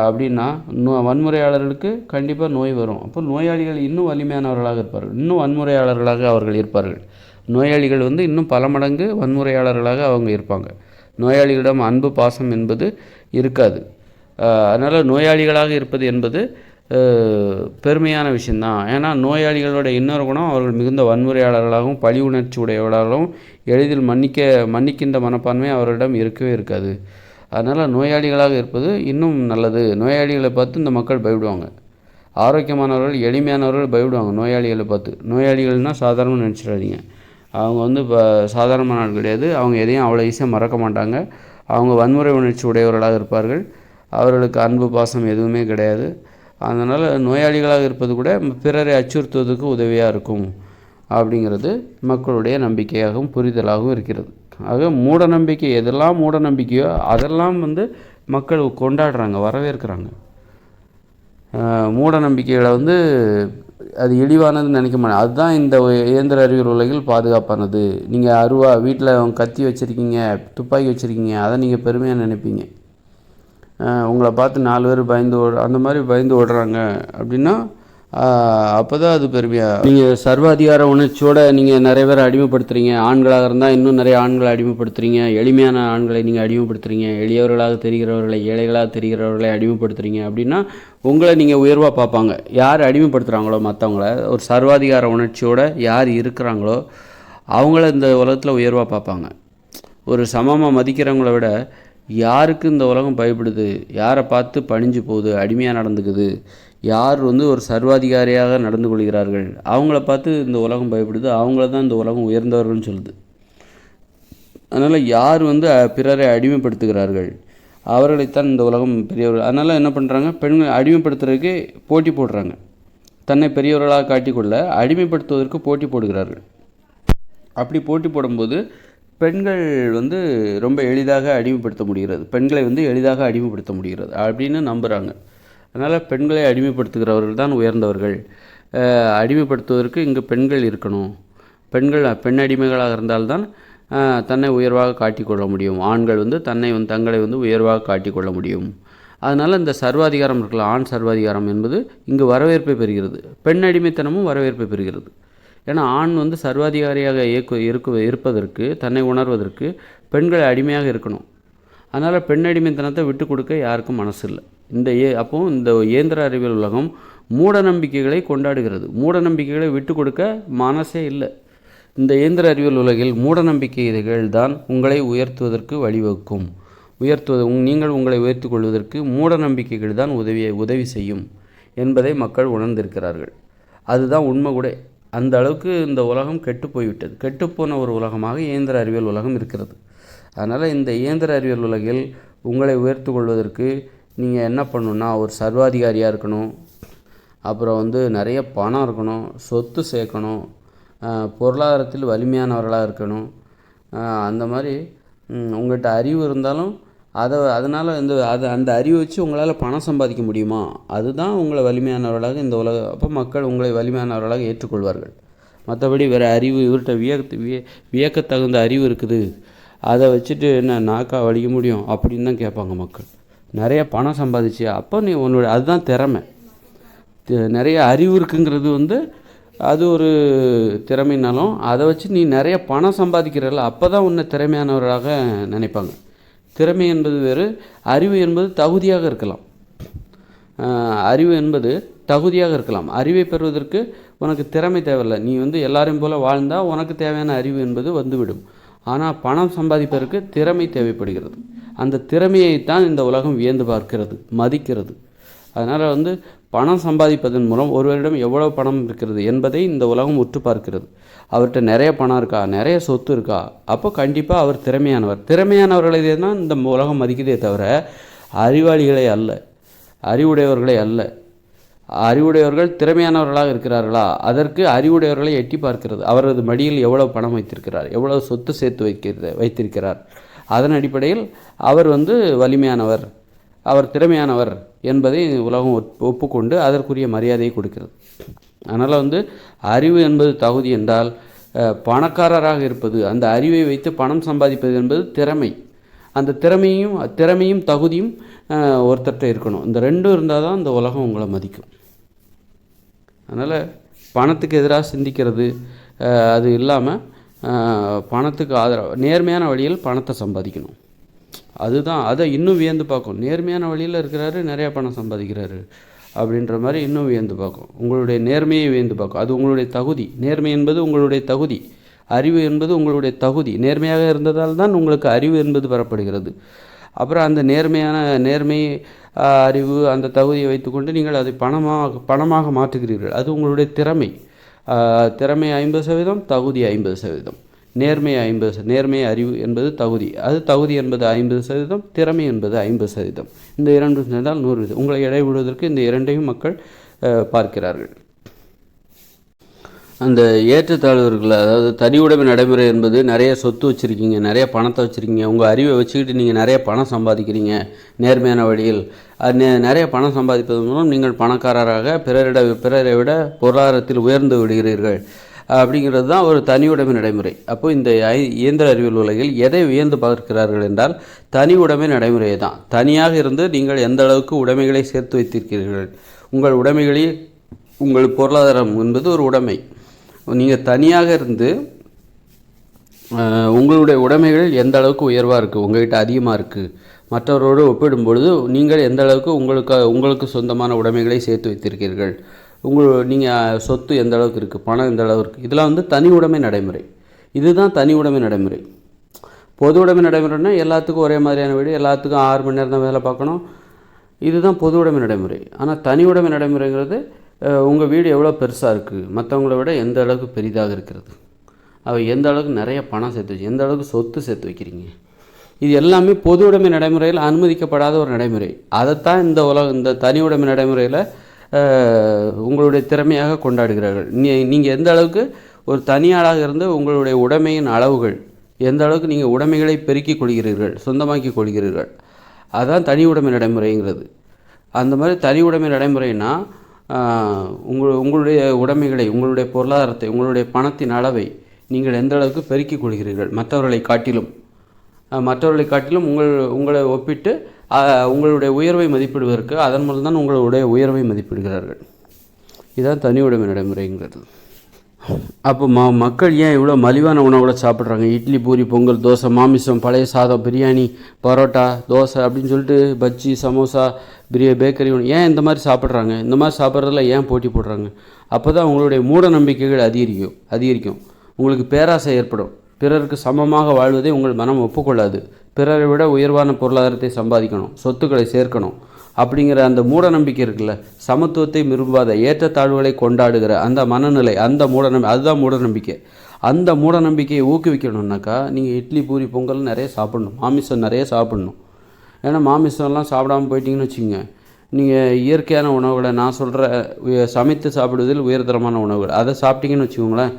அப்படின்னா வன்முறையாளர்களுக்கு கண்டிப்பாக நோய் வரும். அப்போ நோயாளிகள் இன்னும் வலிமையானவர்களாக இருப்பார்கள், இன்னும் வன்முறையாளர்களாக அவர்கள் இருப்பார்கள். நோயாளிகள் வந்து இன்னும் பல மடங்கு வன்முறையாளர்களாக அவங்க இருப்பாங்க. நோயாளிகளிடம் அன்பு பாசம் என்பது இருக்காது. அதனால் நோயாளிகளாக இருப்பது என்பது பெருமையான விஷயந்தான். ஏன்னா நோயாளிகளோட இன்னொரு குணம், அவர்கள் மிகுந்த வன்முறையாளர்களாகவும் பழி உணர்ச்சி உடையவர்களாகவும் எளிதில் மன்னிக்கின்ற மனப்பான்மை அவர்களிடம் இருக்கவே இருக்காது. அதனால் நோயாளிகளாக இருப்பது இன்னும் நல்லது. நோயாளிகளை பார்த்து இந்த மக்கள் பயப்படுவாங்க. ஆரோக்கியமானவர்கள் எளிமையானவர்கள் பயப்படுவாங்க நோயாளிகளை பார்த்து. நோயாளிகள்னால் சாதாரணமாக நினச்சிடாதீங்க, அவங்க வந்து இப்போ சாதாரணமான ஆள் கிடையாது. அவங்க எதையும் அவ்வளோ ஈஸியாக மறக்க மாட்டாங்க. அவங்க வன்முறை உணர்ச்சி உடையவர்களாக இருப்பார்கள். அவர்களுக்கு அன்பு பாசம் எதுவுமே கிடையாது. அதனால் நோயாளிகளாக இருப்பது கூட பிறரை அச்சுறுத்துவதற்கு உதவியாக இருக்கும் அப்படிங்கிறது மக்களுடைய நம்பிக்கையாகவும் புரிதலாகவும் இருக்கிறது. ஆக மூட நம்பிக்கை எதெல்லாம் மூட நம்பிக்கையோ அதெல்லாம் வந்து மக்கள் கொண்டாடுறாங்க, வரவேற்கிறாங்க. மூட நம்பிக்கைகளை வந்து அது இழிவானதுன்னு நினைக்க மாட்டேன். அதுதான் இந்த இயந்திர அறிவியல் உலகில் பாதுகாப்பானது. நீங்கள் வீட்டில் கத்தி வச்சுருக்கீங்க, துப்பாக்கி வச்சுருக்கீங்க, அதை நீங்கள் பெருமையாக நினைப்பீங்க. உங்களை பார்த்து 4 பேர் அந்த மாதிரி பயந்து ஓடுறாங்க அப்படின்னா அப்போ தான் அது பெருமையாக. நீங்கள் சர்வாதிகார உணர்ச்சியோடு நீங்கள் நிறைய பேரை அடிமைப்படுத்துகிறீங்க. ஆண்களாக இருந்தால் இன்னும் நிறைய ஆண்களை அடிமைப்படுத்துகிறீங்க, எளிமையான ஆண்களை நீங்கள் அடிமைப்படுத்துகிறீங்க, எளியவர்களாக தெரிகிறவர்களை ஏழைகளாக தெரிகிறவர்களை அடிமைப்படுத்துகிறீங்க அப்படின்னா உங்களை நீங்கள் உயர்வாக பார்ப்பாங்க. யார் அடிமைப்படுத்துகிறாங்களோ மற்றவங்கள, ஒரு சர்வாதிகார உணர்ச்சியோடு யார் இருக்கிறாங்களோ அவங்கள இந்த உலகத்தில் உயர்வாக பார்ப்பாங்க. ஒரு சமமாக மதிக்கிறவங்கள விட யாருக்கு இந்த உலகம் பயப்படுது, யாரை பார்த்து பணிஞ்சு போகுது, அடிமையாக நடந்துக்குது, யார் வந்து ஒரு சர்வாதிகாரியாக நடந்து கொள்கிறார்கள், அவங்கள பார்த்து இந்த உலகம் பயப்படுது, அவங்கள தான் இந்த உலகம் உயர்ந்தவர்கள்னு சொல்லுது. அதனால் யார் வந்து பிறரை அடிமைப்படுத்துகிறார்கள் அவர்களைத்தான் இந்த உலகம் பெரியவர்கள். அதனால் என்ன பண்ணுறாங்க, பெண்களை அடிமைப்படுத்துறதுக்கு போட்டி போடுறாங்க. தன்னை பெரியவர்களாக காட்டிக்கொள்ள அடிமைப்படுத்துவதற்கு போட்டி போடுகிறார்கள். அப்படி போட்டி போடும்போது பெண்கள் வந்து ரொம்ப எளிதாக அடிமைப்படுத்த முடிகிறது, பெண்களை வந்து எளிதாக அடிமைப்படுத்த முடிகிறது அப்படின்னு நம்புகிறாங்க. அதனால் பெண்களை அடிமைப்படுத்துகிறவர்கள் தான் உயர்ந்தவர்கள். அடிமைப்படுத்துவதற்கு இங்கு பெண்கள் இருக்கணும். பெண் அடிமைகளாக இருந்தால்தான் தன்னை உயர்வாக காட்டிக்கொள்ள முடியும். ஆண்கள் வந்து தங்களை வந்து உயர்வாக காட்டிக்கொள்ள முடியும். அதனால் இந்த சர்வாதிகாரம் இருக்கலாம், ஆண் சர்வாதிகாரம் என்பது இங்கு வரவேற்பை பெறுகிறது. பெண் அடிமைத்தனமும் வரவேற்பை பெறுகிறது. ஏன்னா ஆண் வந்து சர்வாதிகாரியாக இருப்பதற்கு, தன்னை உணர்வதற்கு பெண்களை அடிமையாக இருக்கணும். அதனால் பெண் அடிமைத்தனத்தை விட்டு கொடுக்க யாருக்கும் மனசு இல்லை. அப்போ இந்த இயந்திர அறிவியல் உலகம் மூட நம்பிக்கைகளை கொண்டாடுகிறது. மூட நம்பிக்கைகளை விட்டு கொடுக்க மனசே இல்லை. இந்த இயந்திர அறிவியல் உலகில் மூட நம்பிக்கைகள் தான் உங்களை உயர்த்துவதற்கு வழிவகுக்கும். நீங்கள் உங்களை உயர்த்தி கொள்வதற்கு மூட நம்பிக்கைகள் தான் உதவி செய்யும் என்பதை மக்கள் உணர்ந்திருக்கிறார்கள். அதுதான் உண்மை கூட. அந்த அளவுக்கு இந்த உலகம் கெட்டு போய்விட்டது. கெட்டுப்போன ஒரு உலகமாக இயந்திர அறிவியல் உலகம் இருக்கிறது. அதனால் இந்த இயந்திர அறிவியல் உலகில் உங்களை உயர்த்து கொள்வதற்கு நீங்கள் என்ன பண்ணணுன்னா, ஒரு சர்வாதிகாரியாக இருக்கணும், அப்புறம் நிறைய பணம் இருக்கணும், சொத்து சேர்க்கணும், பொருளாதாரத்தில் வலிமையானவர்களாக இருக்கணும். அந்த மாதிரி உங்கள்கிட்ட அறிவு இருந்தாலும் அதனால் அந்த அறிவை வச்சு உங்களால் பணம் சம்பாதிக்க முடியுமா? அதுதான் உங்களை வலிமையானவர்களாக இந்த அப்போ மக்கள் உங்களை வலிமையானவர்களாக ஏற்றுக்கொள்வார்கள். மற்றபடி வேறு அறிவு, இவர்கிட்ட வியக்கத்தகுந்த அறிவு இருக்குது, அதை வச்சுட்டு என்ன நாக்கா வலிக்க முடியும் அப்படின்னு தான் கேட்பாங்க மக்கள். நிறைய பணம் சம்பாதிச்சியா? அப்போ நீ அதுதான் திறமை. நிறைய அறிவு இருக்குங்கிறது அது ஒரு திறமைனாலும் அதை வச்சு நீ நிறைய பணம் சம்பாதிக்கிறல்ல, அப்போ தான் உன்னை திறமையானவராக நினைப்பாங்க. திறமை என்பது வேறு, அறிவு என்பது தகுதியாக இருக்கலாம். அறிவு என்பது தகுதியாக இருக்கலாம். அறிவை பெறுவதற்கு உனக்கு திறமை தேவையில்லை. நீ எல்லாரையும் போல் வாழ்ந்தால் உனக்கு தேவையான அறிவு என்பது வந்துவிடும். ஆனால் பணம் சம்பாதிப்பதற்கு திறமை தேவைப்படுகிறது. அந்த திறமையைத்தான் இந்த உலகம் வியந்து பார்க்கிறது, மதிக்கிறது. அதனால் பணம் சம்பாதிப்பதன் மூலம் ஒருவரிடம் எவ்வளோ பணம் இருக்கிறது என்பதை இந்த உலகம் உற்று பார்க்கிறது. அவர்கிட்ட நிறைய பணம் இருக்கா, நிறைய சொத்து இருக்கா, அப்போ கண்டிப்பாக அவர் திறமையானவர். திறமையானவர்களை தான் இந்த உலகம் மதிக்கிறதே தவிர அறிவாளிகளை அல்ல, அறிவுடையவர்களை அல்ல. அறிவுடையவர்கள் திறமையானவர்களாக இருக்கிறார்களா, அதற்கு அறிவுடையவர்களை எட்டி பார்க்கிறது. அவரது மடியில் எவ்வளோ பணம் வைத்திருக்கிறார், எவ்வளோ சொத்து சேர்த்து வைத்திருக்கிறார், அதன் அடிப்படையில் அவர் வலிமையானவர், அவர் திறமையானவர் என்பதை உலகம் ஒப்புக்கொண்டு அதற்குரிய மரியாதையை கொடுக்கிறது. அதனால் அறிவு என்பது தகுதி என்றால் பணக்காரராக இருப்பது, அந்த அறிவை வைத்து பணம் சம்பாதிப்பது என்பது திறமை. அந்த திறமையும் தகுதியும் ஒருத்தர்கிட்ட இருக்கணும். இந்த ரெண்டும் இருந்தால் தான் இந்த உலகம் உங்களை மதிக்கும். அதனால் பணத்துக்கு எதிராக சிந்திக்கிறது அது இல்லாமல் பணத்துக்கு ஆதரவு நேர்மையான வழியில் பணத்தை சம்பாதிக்கணும். அதுதான் அதை இன்னும் வியந்து பார்க்கும். நேர்மையான வழியில் இருக்கிறாரு, நிறையா பணம் சம்பாதிக்கிறாரு அப்படின்ற மாதிரி இன்னும் வியந்து பார்க்கும். உங்களுடைய நேர்மையை வியந்து பார்க்கும். அது உங்களுடைய தகுதி. நேர்மை என்பது உங்களுடைய தகுதி, அறிவு என்பது உங்களுடைய தகுதி. நேர்மையாக இருந்ததால் தான் உங்களுக்கு அறிவு என்பது பெறப்படுகிறது. அப்புறம் அந்த நேர்மை அறிவு அந்த தகுதியை வைத்துக்கொண்டு நீங்கள் அதை பணமாக மாற்றுகிறீர்கள். அது உங்களுடைய திறமை. திறமை 50%, தகுதி 50%. நேர்மை அறிவு என்பது தகுதி. அது தகுதி என்பது 50%, திறமை என்பது 50%. இந்த இரண்டு சேர்ந்தால் 100. உங்களை இடைவிடுவதற்கு இந்த இரண்டையும் மக்கள் பார்க்கிறார்கள். அந்த ஏற்றத்தாழ்வுகள், அதாவது தனி உடைமை நடைமுறை என்பது நிறைய சொத்து வச்சுருக்கீங்க, நிறைய பணத்தை வச்சுருக்கீங்க, உங்கள் அறிவை வச்சுக்கிட்டு நீங்கள் நிறைய பணம் சம்பாதிக்கிறீங்க நேர்மையான வழியில். நிறைய பணம் சம்பாதிப்பதன் மூலம் நீங்கள் பணக்காரராக பிறரை விட பொருளாதாரத்தில் உயர்ந்து விடுகிறீர்கள் அப்படிங்கிறது தான் ஒரு தனி உடைமை நடைமுறை. அப்போது இந்த இயந்திர அறிவியல் உலகில் எதை வியந்து பார்க்கிறார்கள் என்றால் தனி உடைமை நடைமுறையை தான். தனியாக இருந்து நீங்கள் எந்த அளவுக்கு உடைமைகளை சேர்த்து வைத்திருக்கிறீர்கள், உங்கள் உடைமைகளில் உங்கள் பொருளாதாரம் என்பது ஒரு உடைமை. நீங்கள் தனியாக இருந்து உங்களுடைய உடைமைகள் எந்த அளவுக்கு உயர்வாக இருக்குது, உங்கள்கிட்ட அதிகமாக இருக்குது, மற்றவரோடு ஒப்பிடும்பொழுது நீங்கள் எந்த அளவுக்கு உங்களுக்கு சொந்தமான உடைமைகளை சேர்த்து வைத்திருக்கிறீர்கள், நீங்கள் சொத்து எந்த அளவுக்கு இருக்குது, பணம் எந்த அளவுக்கு இருக்குது, இதெல்லாம் தனி உடைமை நடைமுறை. இதுதான் தனி உடைமை நடைமுறை. பொது உடைமை நடைமுறைன்னா எல்லாத்துக்கும் ஒரே மாதிரியான வீடு, எல்லாத்துக்கும் 6 மணி நேரம் தான் வேலை பார்க்கணும், இதுதான் பொது உடைமை நடைமுறை. ஆனால் தனி உடைமை நடைமுறைங்கிறது உங்கள் வீடு எவ்வளோ பெருசாக இருக்குது, மற்றவங்கள விட எந்த அளவுக்கு பெரிதாக இருக்கிறது, எந்த அளவுக்கு நிறைய பணம் சேர்த்து வச்சு, எந்த அளவுக்கு சொத்து சேர்த்து வைக்கிறீங்க, இது எல்லாமே பொது உடைமை நடைமுறையில் அனுமதிக்கப்படாத ஒரு நடைமுறை. அதைத்தான் இந்த தனி உடைமை நடைமுறையில் உங்களுடைய திறமையாக கொண்டாடுகிறார்கள். நீங்கள் எந்த அளவுக்கு ஒரு தனியாளாக இருந்து உங்களுடைய உடைமையின் அளவுகள் எந்த அளவுக்கு நீங்கள் உடைமைகளை பெருக்கிக் கொள்கிறீர்கள், சொந்தமாக்கி கொள்கிறீர்கள், அதுதான் தனி உடைமை நடைமுறைங்கிறது. அந்த மாதிரி தனி உடைமை நடைமுறைனா உங்களுடைய உடைமைகளை, உங்களுடைய பொருளாதாரத்தை, உங்களுடைய பணத்தின் அளவை நீங்கள் எந்த அளவுக்கு பெருக்கிக் கொள்கிறீர்கள், மற்றவர்களை காட்டிலும் உங்களை ஒப்பிட்டு உங்களுடைய உயர்வை மதிப்பிடுவதற்கு அதன் மூலம் தான் உங்களுடைய உயர்வை மதிப்பிடுகிறார்கள். இதுதான் தனி உடைமை நடைமுறைங்கிறது. அப்போ மக்கள் ஏன் இவ்வளோ மலிவான உணவுகளை சாப்பிட்றாங்க? இட்லி, பூரி, பொங்கல், தோசை, மாமிசம், பழைய சாதம், பிரியாணி, பரோட்டா, தோசை அப்படின்னு சொல்லிட்டு பஜ்ஜி, சமோசா, பேக்கரி ஏன் இந்த மாதிரி சாப்பிட்றாங்க? இந்த மாதிரி சாப்பிட்றதுல ஏன் போட்டி போடுறாங்க? அப்போ தான் உங்களுடைய மூட நம்பிக்கைகள் அதிகரிக்கும். உங்களுக்கு பேராசை ஏற்படும். பிறருக்கு சமமாக வாழ்வதை உங்கள் மனம் ஒப்புக்கொள்ளாது. பிறரை விட உயர்வான பொருளாதாரத்தை சம்பாதிக்கணும், சொத்துக்களை சேர்க்கணும் அப்படிங்கிற அந்த மூட நம்பிக்கை இருக்குல்ல, சமத்துவத்தை விரும்பாத, ஏற்றத்தாழ்வுகளை கொண்டாடுகிற அந்த மனநிலை, அதுதான் மூட நம்பிக்கை. அந்த மூட நம்பிக்கையை ஊக்குவிக்கணுன்னாக்கா நீங்கள் இட்லி, பூரி, பொங்கல் நிறைய சாப்பிட்ணும், மாமிசம் நிறைய சாப்பிட்ணும். ஏன்னா மாமிசம்லாம் சாப்பிடாமல் போயிட்டீங்கன்னு வச்சுக்கோங்க, நீங்கள் இயற்கையான உணவுகளை, நான் சொல்கிற சமைத்து சாப்பிடுவதில் உயர்தரமான உணவுகள், அதை சாப்பிட்டீங்கன்னு வச்சுக்கோங்களேன்,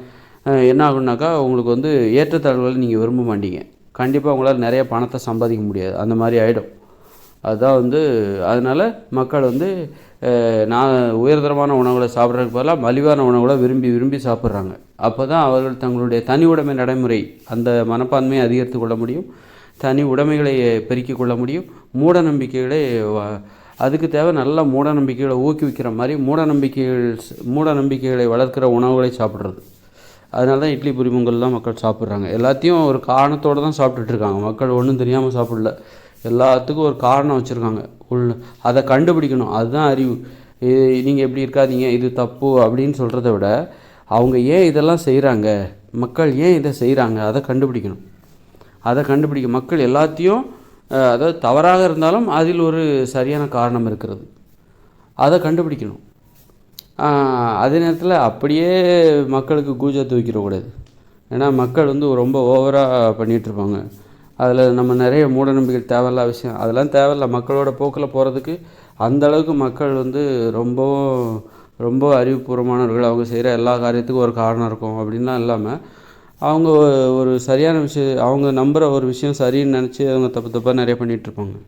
என்ன ஆகுனாக்கா உங்களுக்கு வந்து ஏற்றத்தாழ்வுகளை நீங்கள் விரும்ப மாட்டீங்க. கண்டிப்பாக உங்களால் நிறைய பணத்தை சம்பாதிக்க முடியாது, அந்த மாதிரி ஆகிடும். அதுதான் வந்து அதனால் மக்கள் வந்து நான் உயர்தரமான உணவுகளை சாப்பிட்றதுக்கு பதிலாக மலிவான உணவுகளை விரும்பி சாப்பிட்றாங்க. அப்போ தான் அவர்கள் தங்களுடைய தனி உடைமை நடைமுறை அந்த மனப்பான்மையை அதிகரித்து கொள்ள முடியும், தனி உடைமைகளை பெருக்கிக் கொள்ள முடியும். மூட நம்பிக்கைகளை அதுக்கு தேவை நல்ல மூட நம்பிக்கைகளை ஊக்குவிக்கிற மாதிரி மூட நம்பிக்கைகளை வளர்க்கிற உணவுகளை சாப்பிட்றது. அதனால தான் இட்லி, பூரி, பொங்கல்லாம் மக்கள் சாப்பிட்றாங்க. எல்லாத்தையும் ஒரு காரணத்தோடு தான் சாப்பிட்டுட்ருக்காங்க. மக்கள் ஒன்றும் தெரியாமல் சாப்பிடல, எல்லாத்துக்கும் ஒரு காரணம் வச்சுருக்காங்க. அதை கண்டுபிடிக்கணும், அதுதான் அறிவு. நீங்கள் எப்படி இருக்காதீங்க, இது தப்பு அப்படின்னு சொல்கிறத விட அவங்க ஏன் இதெல்லாம் செய்கிறாங்க, மக்கள் ஏன் இதை செய்கிறாங்க, அதை கண்டுபிடிக்கணும். மக்கள் எல்லாத்தையும் அதாவது தவறாக இருந்தாலும் அதில் ஒரு சரியான காரணம் இருக்கிறது, அதை கண்டுபிடிக்கணும். அதே நேரத்தில் அப்படியே மக்களுக்கு கூஜா தூக்கிடக்கூடாது. ஏன்னா மக்கள் வந்து ரொம்ப ஓவராக பண்ணிகிட்ருப்பாங்க. அதில் நம்ம நிறைய மூட நம்பிக்கைகள் தேவையில்ல விஷயம், அதெல்லாம் தேவையில்ல. மக்களோட போக்கில் போகிறதுக்கு அந்தளவுக்கு மக்கள் வந்து ரொம்ப அறிவுபூர்வமானவர்கள். அவங்க செய்கிற எல்லா காரியத்துக்கும் ஒரு காரணம் இருக்கும் அப்படின்லாம் இல்லாமல், அவங்க ஒரு சரியான விஷயம், அவங்க நம்புகிற ஒரு விஷயம் சரின்னு நினச்சி அவங்க தப்பாக நிறைய பண்ணிகிட்ருப்பாங்க.